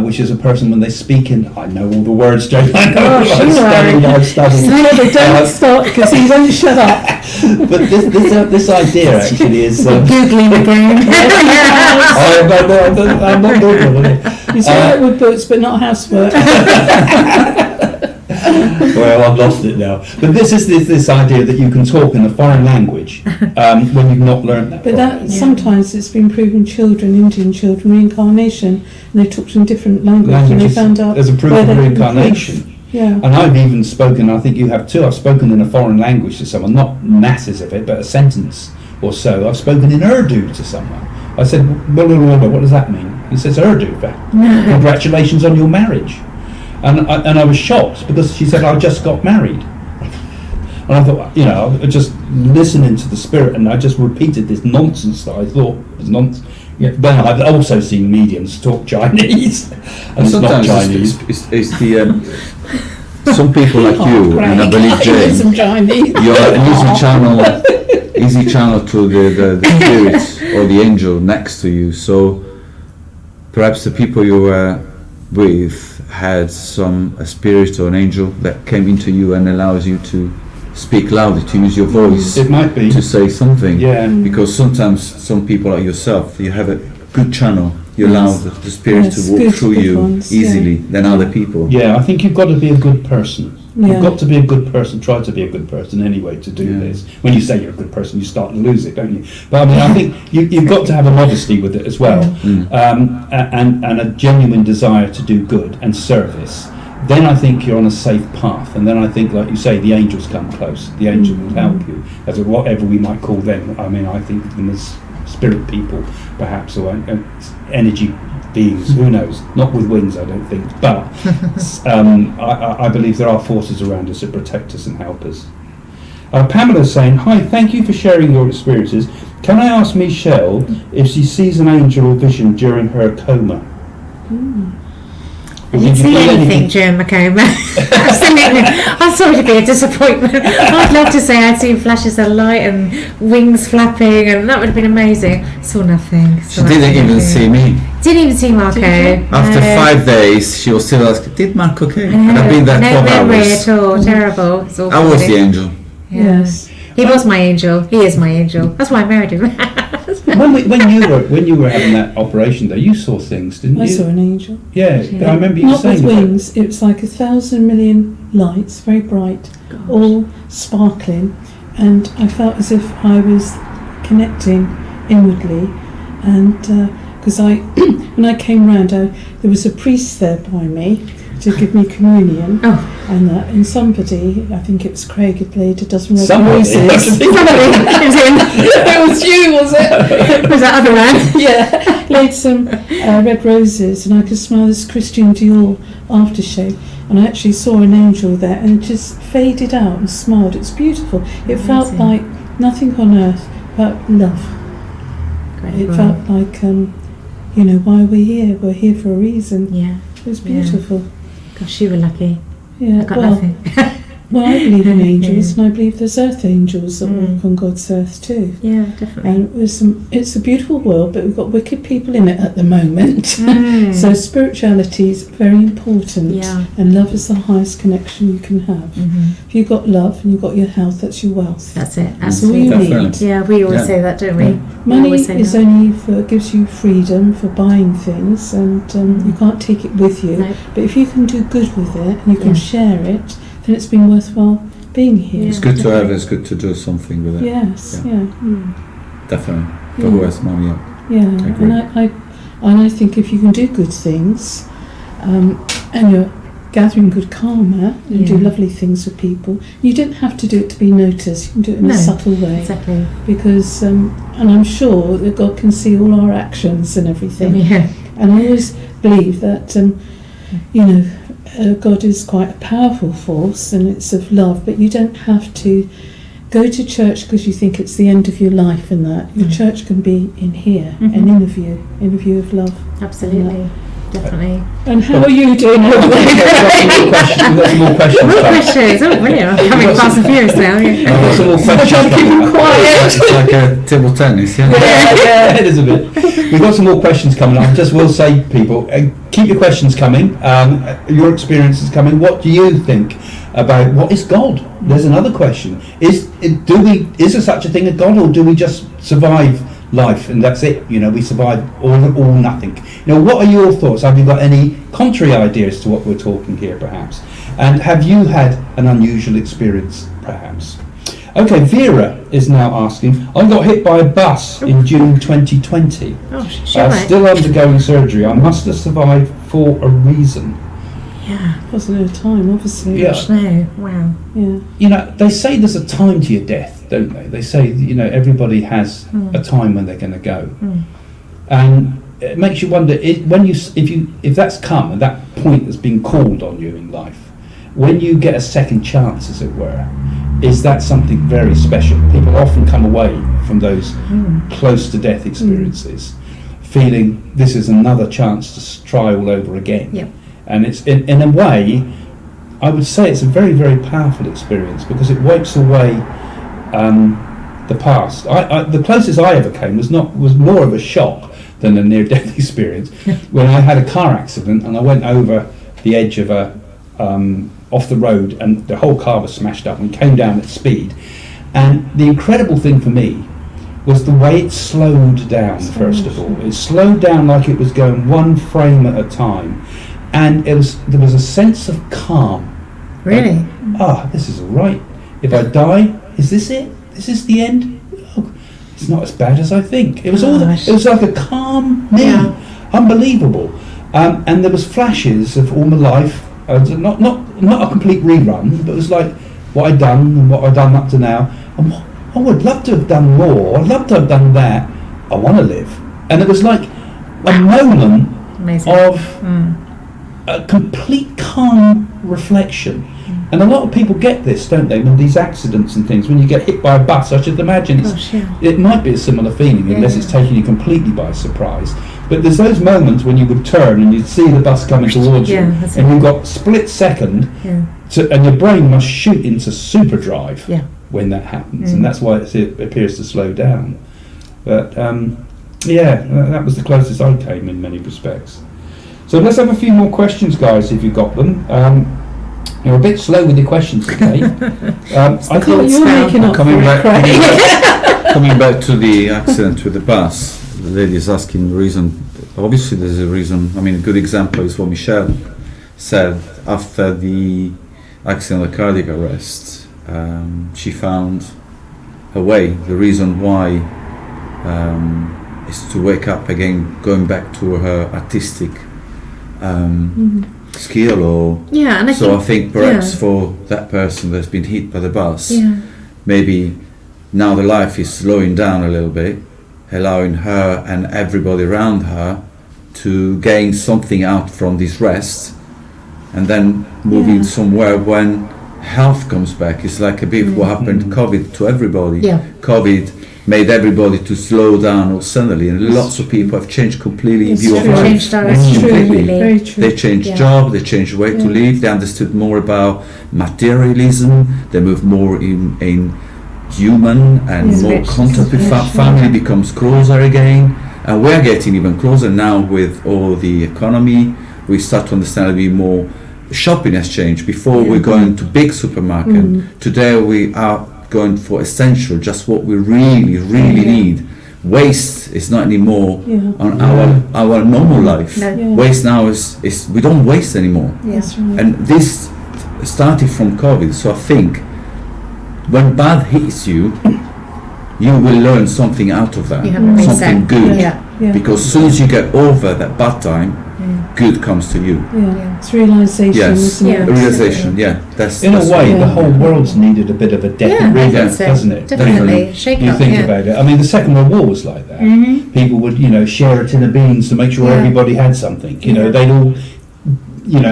which is a person when they speak in, I know all the words, Jane, I know, I'm studying. No, don't start because he won't shut up. But this idea actually is... Googling again. I'm not Googling. He's all right with books, but not housework. Well, I've lost it now. But this is this idea that you can talk in a foreign language when you've not learned that. But that sometimes it's been proven children, Indian children, reincarnation, and they talked in different languages and they found out there's a proof where of they can reincarnation. prove. Yeah. And I've even spoken, I think you have too, I've spoken in a foreign language to someone, not masses of it, but a sentence or so. I've spoken in Urdu to someone. I said, blah, blah, blah, blah, what does that mean? He says, Urdu, congratulations on your marriage. And I was shocked because she said, I just got married. And I thought, you know, I just listening to the spirit, and I just repeated this nonsense that I thought was nonsense. Yeah, then I've also seen mediums talk Chinese, and it's not Sometimes Chinese. it's the some people like you, and I believe Jane, Some Chinese. you're an easy channel to the spirits or the angel next to you. So perhaps the people you were with had a spirit or an angel that came into you and allows you to speak loudly, to use your voice. It might be. To say something. Yeah. Because sometimes some people like yourself, you have a good channel. You allow the spirit Yes, to walk good through you ones, easily than other people. Yeah, I think you've got to be a good person. Yeah. You've got to be a good person, try to be a good person anyway to do this. When you say you're a good person, you start to lose it, don't you? But I mean, I think you've got to have a modesty with it as well, and a genuine desire to do good and service. Then I think you're on a safe path, and then I think, like you say, the angels come close. The angel will help you, as a, whatever we might call them. I mean, I think of them as spirit people, perhaps, or energy beings, who knows, not with wings I don't think, but I believe there are forces around us that protect us and help us. Pamela's saying, hi, thank you for sharing your experiences. Can I ask Michelle if she sees an angel or vision during her coma? I didn't see anything during my coma. Absolutely. I'm sorry to be a disappointment. I'd love to say I'd seen flashes of light and wings flapping, and that would have been amazing. Saw nothing. She didn't even see me. Didn't even see Marco. After 5 days, she was still asking, did Mark okay? And I've been there 12 no memory hours. at all. Terrible. It's awful. I was the angel. Yeah. Yes. He was my angel. He is my angel. That's why I married him. when you were having that operation, though, you saw things, didn't you? I saw an angel. Yeah, I remember you Not saying with that. wings. It was like 1,000 million lights, very bright, all sparkling, and I felt as if I was connecting inwardly. And because when I came round, there was a priest there by me to give me communion, and somebody, I think it was Craig, had played a dozen red roses. It was you, was it? Was that other man? Yeah, laid some red roses, and I could smell this Christian Dior aftershave, and I actually saw an angel there, and it just faded out and smiled. It's beautiful. It felt like nothing on earth but love. It felt like, why we're here. We're here for a reason. Yeah. It was beautiful. Gosh, you were lucky. Yeah. I got nothing. Well, I believe in angels, and I believe there's earth angels that walk on God's earth too. Yeah, definitely. And it's a beautiful world, but we've got wicked people in it at the moment. So spirituality is very important, and love is the highest connection you can have. If you've got love and you've got your health, that's your wealth. That's it. That's all you need. Yeah, we always say that, don't we? Money is only gives you freedom for buying things, and you can't take it with you. No. But if you can do good with it and you can share it, then it's been worthwhile being here. It's good to have, it's good to do something with it. Yes, Definitely. For who has money, and I think if you can do good things, and gathering good karma and do lovely things for people. You don't have to do it to be noticed. You can do it in a subtle way. Exactly. Because, and I'm sure that God can see all our actions and everything. Yeah. And I always believe that, God is quite a powerful force and it's of love, but you don't have to go to church because you think it's the end of your life and that. Your church can be in here, an inner view of love. Absolutely. Definitely. And how are you doing over there? We've got some more questions. More questions. Oh, brilliant. I'm coming fast and furious now. We've Yeah. got some more questions. It's like a table tennis, yeah? Yeah, it is a bit. We've got some more questions coming up. Just will say, people, keep your questions coming. Your experiences coming. What do you think about what is God? There's another question. Is there such a thing as God, or do we just survive life and that's it? We survive all nothing. What are your thoughts? Have you got any contrary ideas to what we're talking here, perhaps? And have you had an unusual experience, perhaps? Okay, Vera is now asking, I got hit by a bus in June 2020. Oh, sure. Still undergoing surgery. I must have survived for a reason. Yeah. Wasn't at a time, obviously. Yeah. No. Wow. Yeah. They say there's a time to your death, don't they? They say, everybody has a time when they're going to go. And it makes you wonder, if that's come, and that point has been called on you in life, when you get a second chance, as it were, is that something very special? People often come away from those close to death experiences feeling this is another chance to try all over again. Yeah. And it's in a way, I would say it's a very, very powerful experience because it wipes away the past. The closest I ever came was more of a shock than a near-death experience. When I had a car accident and I went over the edge of off the road and the whole car was smashed up and came down at speed. And the incredible thing for me was the way it slowed down. First of all, it slowed down like it was going one frame at a time. And there was a sense of calm. Really? This is all right. If I die, is this it? This is the end? Oh, it's not as bad as I think. It was it was like a calm, unbelievable. And there was flashes of all my life. Not a complete rerun, but it was like what I'd done and what I'd done up to now. And I would love to have done more. I'd love to have done that. I want to live. And it was like a moment of a complete calm reflection. And a lot of people get this, don't they, when these accidents and things, when you get hit by a bus. I should imagine it might be a similar feeling, unless it's taking you completely by surprise. But there's those moments when you would turn and you'd see the bus coming towards you, and you've got split second, and your brain must shoot into super drive when that happens, and that's why it appears to slow down. But that was the closest I came in many respects. So let's have a few more questions, guys, if you've got them. You're a bit slow with your questions today. I think you're making up coming for back, coming back to the accident with the bus. The lady is asking the reason. Obviously, there's a reason. I mean, a good example is what Michelle said after the accident, the cardiac arrest. She found a way. The reason why is to wake up again, going back to her artistic skill, or and I think perhaps for that person that's been hit by the bus, maybe now the life is slowing down a little bit, allowing her and everybody around her to gain something out from this rest, and then moving somewhere when health comes back. It's like a bit what happened to COVID to everybody. COVID made everybody to slow down all suddenly, and lots of people have changed completely in view of life. Changed direction completely. Very true. They changed job, they changed way to live, they understood more about materialism, they moved more in human and more contact with family becomes closer again, and we're getting even closer now with all the economy. We start to understand a bit more. Shopping has changed. Before we're going to big supermarket, today we are going for essential, just what we really need. Waste is not anymore on our normal life. Waste now is we don't waste anymore. And this started from COVID, so I think when bad hits you, you will learn something out of that, something good, because as soon as you get over that bad time, good comes to you. Yeah, it's realisation, Yes, isn't Yeah. it? realization. Yeah, that's In a that's way, Yeah. the whole world's needed a bit of a Yeah, I think so. doesn't it? Definitely. Shake You up, think yeah. about it. I mean, the Second World War was like that. People would, share a tin of beans to make sure Yeah. everybody had something. Yeah. They'd all,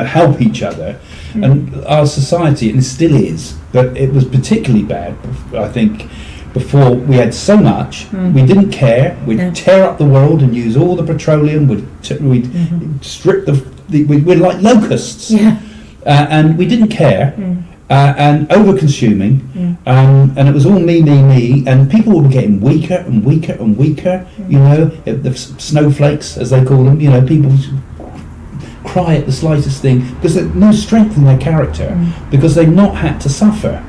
help each other. And our society, and it still is, but it was particularly bad, I think, before we had so much, we didn't care. We'd No. tear up the world and use all the petroleum. We'd strip we're like locusts. Yeah. And we didn't care, and over-consuming, and it was all me, and people were getting weaker and weaker and weaker, the snowflakes, as they call them, people cry at the slightest thing, because there's no strength in their character, because they've not had to suffer.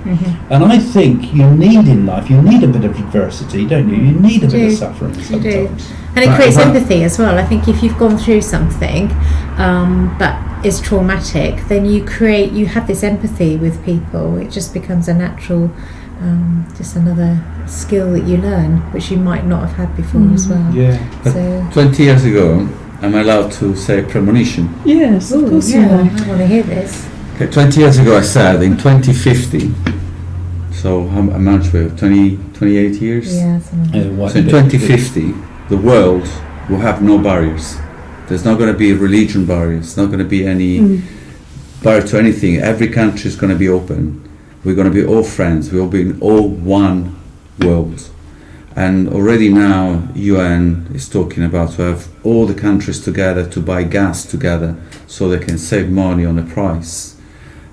And I think you need in life, you need a bit of adversity, don't you? You need a bit of do. suffering You sometimes. do. And it Right, creates right. empathy as well. I think if you've gone through something that is traumatic, then you have this empathy with people. It just becomes a natural, just another skill that you learn, which you might not have had before as well. Yeah. So, 20 years ago, I'm allowed to say premonition. Yes, of course you yeah, are. I want to hear this. Okay, 20 years ago I said in 2050, so how much we have, 28 years? Yeah, something. What So in 2050, the world will have no barriers. There's not going to be religion barriers, not going to be any barrier to anything. Every country is going to be open. We're going to be all friends. We'll be in all one world. And already now UN is talking about to have all the countries together to buy gas together so they can save money on the price.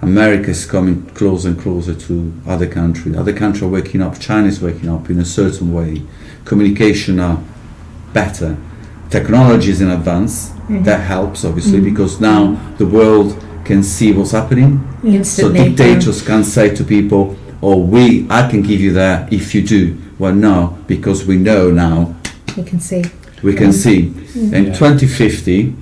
America is coming closer and closer to other countries. Other countries are waking up. China is waking up in a certain way. Communication are better. Technology is in advance. That helps obviously because now the world can see what's happening. So Instantly. dictators can say to people, I can give you that if you do. Well, no, because we know now, You can see. we can see. In Yeah. 2050,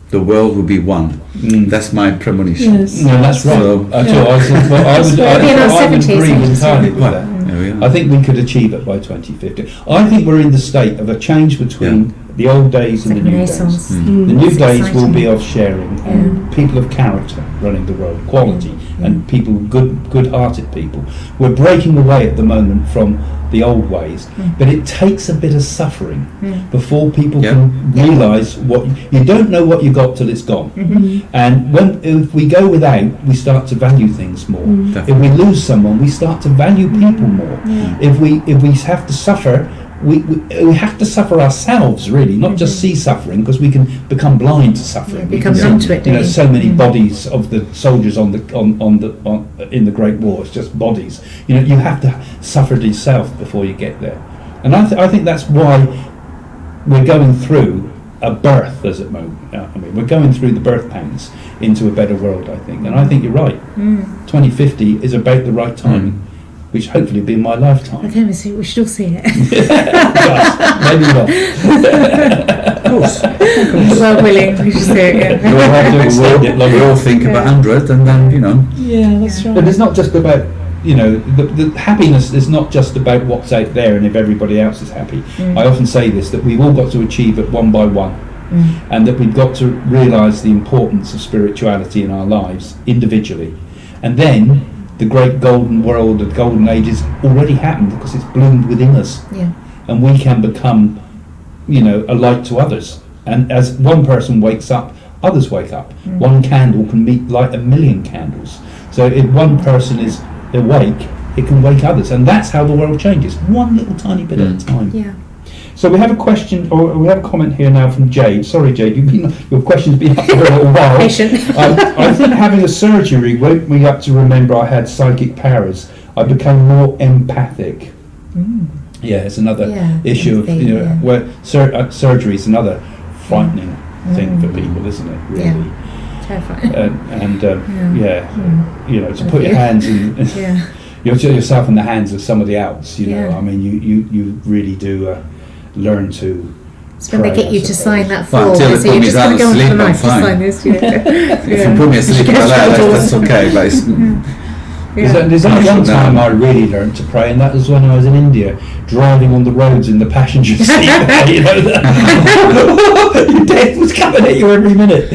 the world will be one. That's my premonition. Yes. No, that's right. So- I thought I think, well, I would, It'll be in our I would 70s, agree isn't it? entirely with Well, that. there we are. I think we could achieve it by 2050. I think we're in the state of a change between the old days and the Like new days. Renaissance. The new It's days will exciting. be of sharing and people of character running the world, quality, and people, good-hearted people. We're breaking away at the moment from the old ways, but it takes a bit of suffering before people can realise what you don't know what you got till it's gone. And if we go without, we start to value things more. If we lose someone, we start to value people more. If we have to suffer, we have to suffer ourselves, really, not just see suffering, because we can become blind to suffering. Yeah, We become can numb see, to it, don't you? so many bodies of the soldiers in the Great War. It's just bodies. You have to suffer to yourself before you get there. And I think that's why we're going through a birth, as it moment. I mean, we're going through the birth pangs into a better world, I think. And I think you're right. 2050 is about the right timing. Which hopefully will be in my lifetime. Okay, we should all see it. Maybe not. Of course. Well willing, we should see it, yeah. We'll have to extend it We longer. all think about 100 and then, Yeah, that's right. But it's not just about, the happiness is not just about what's out there and if everybody else is happy. I often say this, that we've all got to achieve it one by one. And that we've got to realise the importance of spirituality in our lives individually. And then the great golden world, the golden ages already happened because it's bloomed within us. Yeah. And we can become, a light to others. And as one person wakes up, others wake up. One candle can light 1,000,000 candles. So if one person is awake, it can wake others. And that's how the world changes, one little tiny bit at a time. Yeah. So we have a question, or we have a comment here now from Jade. Sorry, Jade, your question's been up for a little while. Patient. I think having a surgery woke me up to remember I had psychic powers. I became more empathic. Yeah, it's another issue of empathy, where surgery is another frightening thing for people, isn't it? Really. Terrifying. To put your hands in. Yeah. You're yourself in the hands of somebody else. Yeah. I mean, you really do learn to. It's when they pray, get I you to suppose. sign that Well, form. until They they say put you're me just down going to go to into the sleep, I'm night to fine. sign this. If you put me asleep Get like that, trouble. that's okay. But There's only one time I really learned to pray, and that was when I was in India, driving on the roads in the passenger seat. You know, your death was coming at you every minute.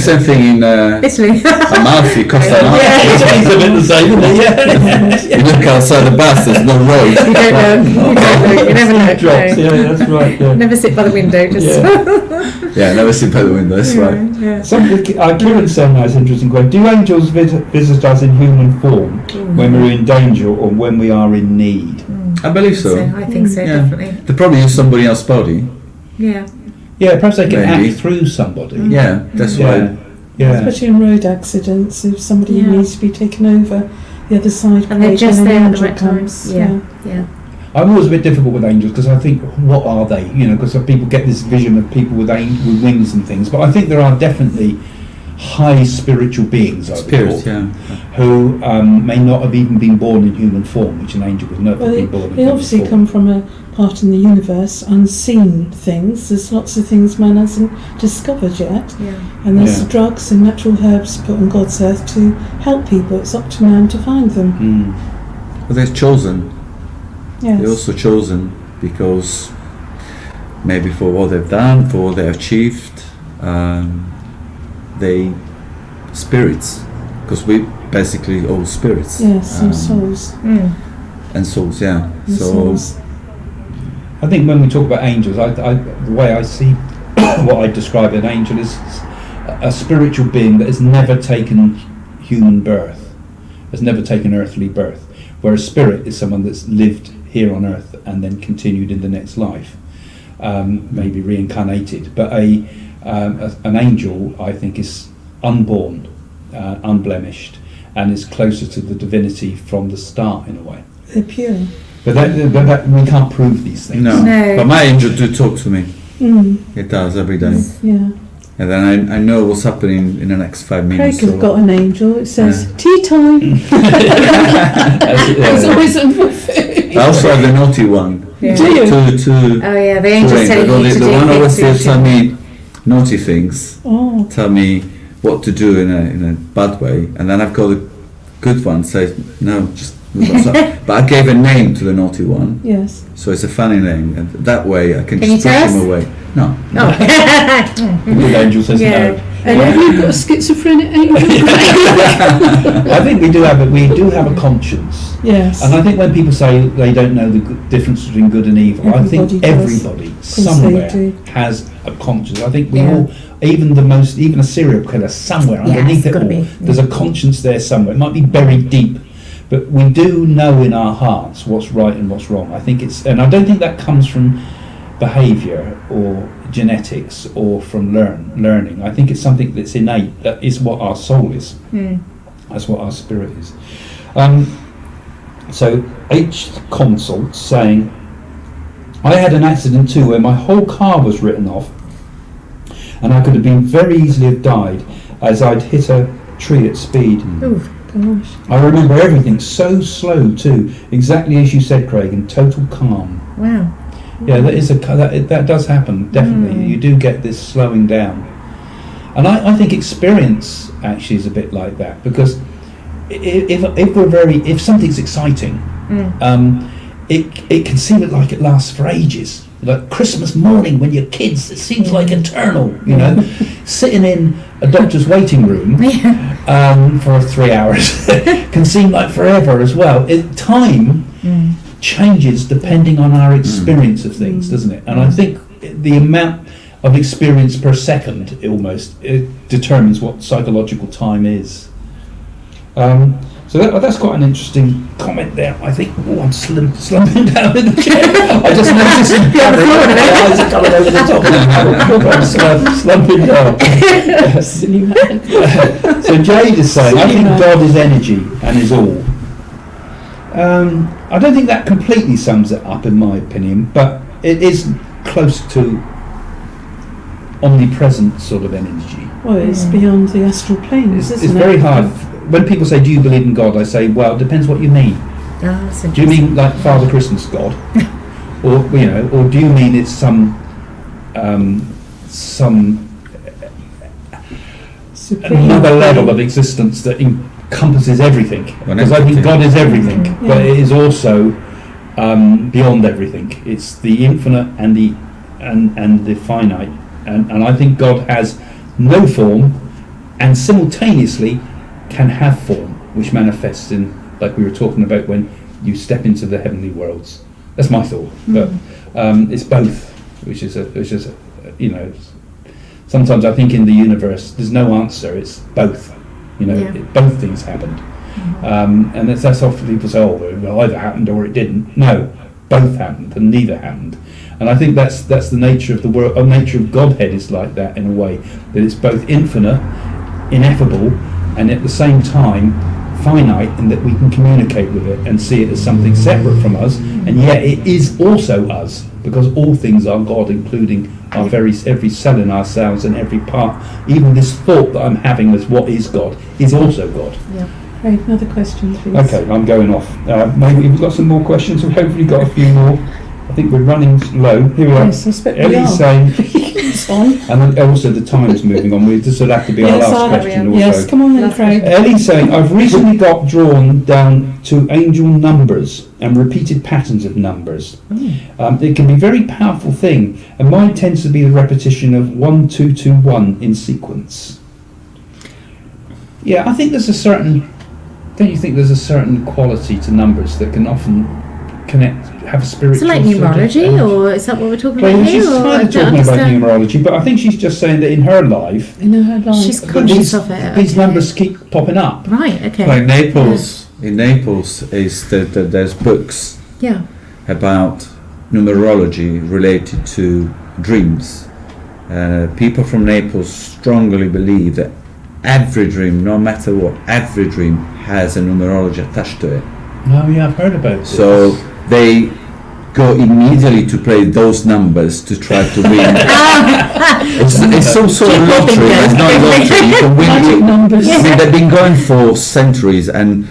Same thing in Italy. Amalfi, Costa Amalfi. It's a bit the same, isn't it? Yeah. You look outside the bus, there's no road. You don't know. You don't look. You never look. Drops. No. Yeah, that's right. Yeah. Never sit by the window. Just. Yeah, never sit by the window, that's right. Yeah. Kieran said, nice, interesting question. Do angels visit us in human form when we're in danger or when we are in need? I believe so. I think so, Yeah. definitely. They probably use somebody else's body. Yeah. Yeah, perhaps they can Maybe. act through somebody. Yeah, that's why. Yeah. Especially in road accidents, if somebody Yeah. needs to be taken over the other side, And they're page just and an there at the angel right time. comes. Yeah. Yeah. I'm always a bit difficult with angels because I think, what are they? You know, because people get this vision of people with wings and things, but I think there are definitely high spiritual beings, I would Spirits, call, yeah. who may not have even been born in human form, which an angel would never Well, be born in they human obviously form. come from a part in the universe, unseen things. There's lots of things man hasn't discovered yet. Yeah. And there's Yeah. drugs and natural herbs put on God's earth to help people. It's up to man to find them. Mm. But they're chosen. Yes. They're also chosen because maybe for what they've done, for what they've achieved, they spirits, because we basically all spirits. Yes, and souls. And souls, yeah. And So souls. I think when we talk about angels, the way I see what I describe an angel is a spiritual being that has never taken human birth, has never taken earthly birth, whereas spirit is someone that's lived here on earth and then continued in the next life, maybe reincarnated. But an angel, I think, is unborn, unblemished, and is closer to the divinity from the start in a way. They're pure. But that we can't prove these things. no. No. But my angel do talk to me. Mm. It does every day, Yeah. and then I know what's happening in the next 5 Craig minutes. has got an angel. It says, tea time. It's always in for food. I also have the naughty one. Yeah. Do you? To Oh yeah, the angels arrange. telling you to the do one always things. tell me naughty things, Oh, tell me what to do in a bad way, and then I've got a good one say no, just move on. But I gave a name to the naughty one, yes. so it's a funny name, and that way I can Can just you push tell him us? away. No, The good angel says Yeah. no. And have you got a schizophrenic angel? I think we do have a conscience, Yes. and I think when people say they don't know the difference between good and evil, I think Everybody does. everybody they somewhere do. has a conscience. I think we Yeah. all, even a serial killer somewhere Yeah, underneath it's it all, gotta be. there's a conscience there somewhere. It might be buried deep, but we do know in our hearts what's right and what's wrong. I think and I don't think that comes from behaviour or genetics or from learning. I think it's something that's innate. That is what our soul is. That's what our spirit is. So H Consult saying, I had an accident too where my whole car was written off and I could have been very easily have died as I'd hit a tree at speed. Ooh, Gosh. I remember everything so slow too, exactly as you said, Craig, in total calm. wow. Yeah, that does happen, definitely. You do get this slowing down. And I think experience actually is a bit like that, because if something's exciting, it can seem like it lasts for ages. Like Christmas morning when you're kids, it seems like eternal, you know. Sitting in a doctor's waiting room for 3 hours can seem like forever as well. Time changes depending on our experience of things, doesn't it? And I think the amount of experience per second it determines what psychological time is. So that's quite an interesting comment there, I think. Oh, I'm slumping down in the chair. I just noticed the camera, my eyes are coming over the top of the camera. I'm slumping down. Silly man. So Jade is saying, I think God is energy and is all. I don't think that completely sums it up, in my opinion, but it is close to omnipresent sort of energy. Well, it's beyond the astral planes, It's isn't it? very hard. When people say, do you believe in God? I say, well, it depends what you mean. Oh, that's Do you mean like Father Christmas God? Or do you mean it's some Supreme another level being. of existence that encompasses everything. Because I think God is everything, but it is also beyond everything. It's the infinite and the finite, and I think God has no form, and simultaneously can have form, which manifests in, like we were talking about, when you step into the heavenly worlds. That's my thought, but it's both, which is you know. Sometimes I think in the universe there's no answer. It's both. You know, both things happened, and that's often people say, "Oh, well, it either happened or it didn't." No, both happened, and neither happened. And I think that's the nature of the world. The nature of Godhead is like that in a way, that it's both infinite, ineffable, and at the same time finite, and that we can communicate with it and see it as something separate from us, and yet it is also us, because all things are God, including our every cell in ourselves and every part. Even this thought that I'm having as what is God is also God. Yeah. Right, another question, please. Okay, I'm going off. Maybe we've got some more questions. We've hopefully got a few more. I think we're running low. Here we are. Yes, I expect we Ellie's are. saying, It's on. and then also the time is moving on. This will have to be our Yes, last question also. Yes, come on then, Craig. Ellie's saying, I've recently got drawn down to angel numbers and repeated patterns of numbers. It can be a very powerful thing, and mine tends to be the repetition of 1, 2, 2, 1 in sequence. Yeah, I think there's a certain. Don't you think there's a certain quality to numbers that can often have a spiritual? So like sort of numerology, energy? or is that what we're talking Well, about she's here? Or kind I of don't talking about understand. numerology, but I think she's just saying that in her life, In her life. She's these, conscious of it. these okay. numbers keep popping up. Right. Okay. Like Naples, in Naples, is that there's books Yeah. about numerology related to dreams. People from Naples strongly believe that every dream, no matter what, every dream has a numerology attached to it. No, yeah, I've heard about this. So they go immediately to play those numbers to try to win. it's some sort of lottery. It's not a lottery. You can Magic win. numbers. I mean, they've been going for centuries, and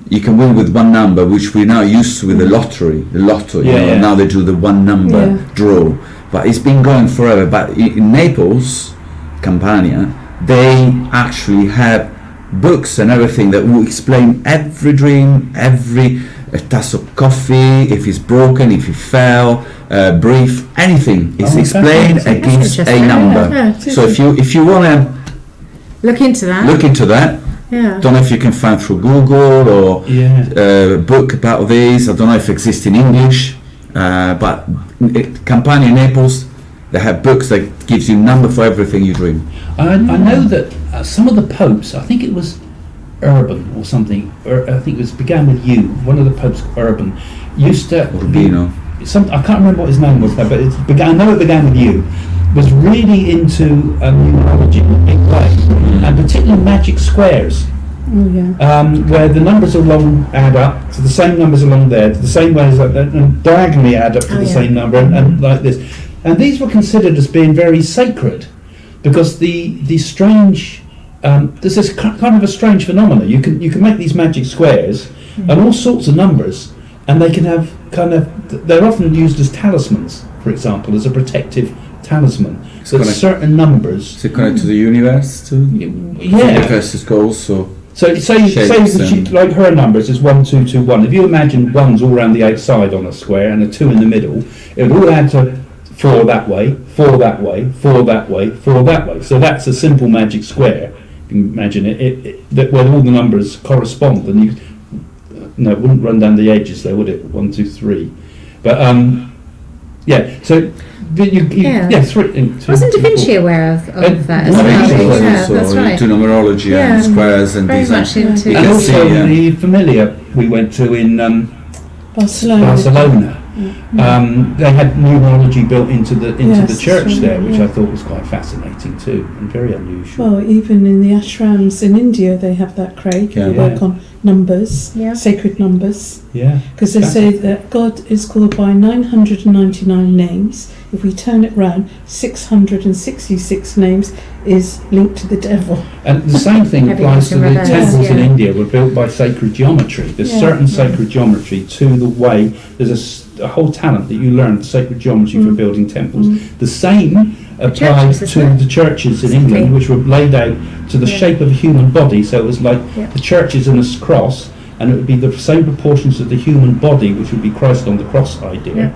you can win with one number, which we're now used to with the lottery. The lotto, you Yeah, know, yeah. now they do the one number Yeah. draw. But it's been going forever. But in Naples, Campania, they actually have books and everything that will explain every dream, every tass of coffee, if it's broken, if it fell, brief, anything. It's Oh, explained fascinating. against That's a interesting. number. Yeah. So if you want to Look into that. look into that, Yeah. don't know if you can find through Google or Yeah. a book about this. I don't know if it exists in English, but Campania, Naples, they have books that gives you number for everything you dream. I know that some of the popes, I think it was Urban or something, or I think it was began with U. One of the popes, Urban, used to. Urbino. I can't remember what his name was now, but I know it began with U. Was really into numerology in a big way, and particularly magic squares. Oh, yeah. Where the numbers along add up to the same numbers along there, to the same way as and diagonally add up to the same number, and like this. And these were considered as being very sacred, because the strange, there's this kind of a strange phenomenon. You can make these magic squares and all sorts of numbers, and they can have they're often used as talismans, for example, as a protective talisman. So certain numbers. Is it connected to the universe too? The Yeah. universe is also. So say Shapes like her numbers is 1, 2, 2, 1. If you imagine ones all around the outside on a square and a 2 in the middle, it would all add to 4 that way, 4 that way, 4 that way, 4 that way. So that's a simple magic square. You can imagine it that where all the numbers correspond, and it wouldn't run down the edges there, would it? 1, 2, 3. But yeah. So three. Wasn't Da Vinci aware of that as Da well? Vinci was Yeah, that's right. into numerology Yeah. and squares and Very design. much into. You And can also see, yeah. the familiar we went to in Barcelona. They had numerology built into the Yes, church that's right, there, which yeah. I thought was quite fascinating too, and very unusual. Well, even in the ashrams in India, they have that, Craig. Yeah. They work on numbers, Yeah. sacred numbers, Yeah. because they say that God is called by 999 names. If we turn it round, 666 names is linked to the devil. And the same thing Having applies it to in the reverse, temples in yeah. India were built by sacred geometry. There's Yeah. certain sacred geometry to the way. There's a whole talent that you learned, sacred geometry for building temples. The same applied churches, to isn't it? the churches in Exactly. England, which were laid out to the shape of a human body. So it was like the churches in a cross, and it would be the same proportions of the human body, which would be Christ on the cross idea.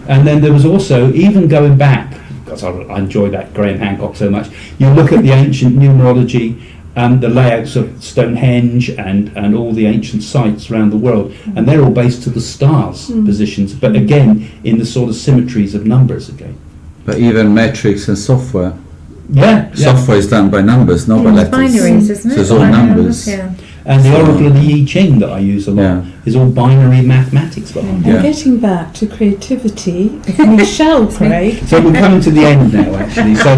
And then there was also, even going back, because I enjoy that Graham Hancock so much, you look at the ancient numerology and the layouts of Stonehenge and all the ancient sites around the world, and they're all based to the stars positions, but again in the sort of symmetries of numbers again. But even metrics and software. Software is done by numbers, not by letters. Binaries, isn't it? So it's all Binary numbers. Yeah. And the Oracle of the I Ching that I use a lot is all binary mathematics behind it. And getting back to creativity, Michelle, Craig. So we're coming to the end now, actually. So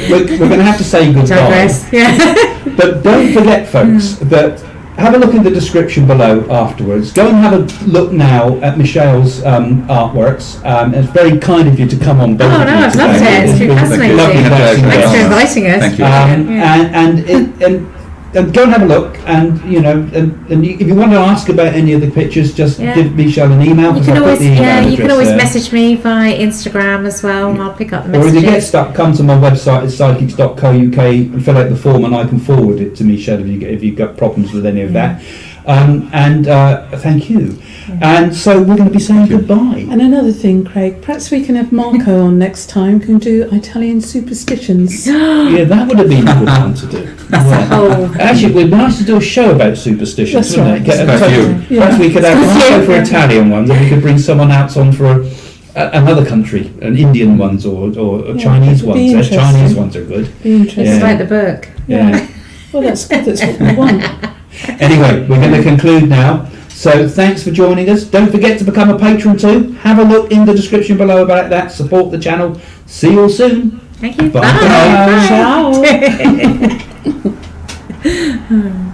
we're going to have to say goodbye. Digress. Yeah. But don't forget, folks, that have a look in the description below afterwards. Go and have a look now at Michelle's artworks. It's very kind of you to come on both of you I've loved today. it. It's been been fascinating. lovely having you Thanks for on. inviting us. Thank you. And go and have a look, and if you want to ask about any of the pictures, just give Michelle an email. You can always, the email you can address always there. message me via Instagram as well, and I'll pick up the Or if messages. you get stuck, come to my website, it's psychics.co.uk, and fill out the form, and I can forward it to Michelle if you've got problems with any of that. Thank you. And so we're going to be saying goodbye. And another thing, Craig, perhaps we can have Marco on next time, can do Italian superstitions. Yeah, that would have been a good one to do. Actually, it would be nice to do a show about superstitions, That's wouldn't right. it? That's Perhaps we could have Marco for Italian ones, and we could bring someone else on for another country, an Indian ones or Chinese that would ones. be interesting. Chinese ones are good. Be interesting. It's Yeah. like the book. Yeah. Well, that's good. That's what we want. Anyway, we're going to conclude now. So thanks for joining us. Don't forget to become a patron too. Have a look in the description below about that. Support the channel. See you all soon. Thank you. Bye. Bye. Ciao.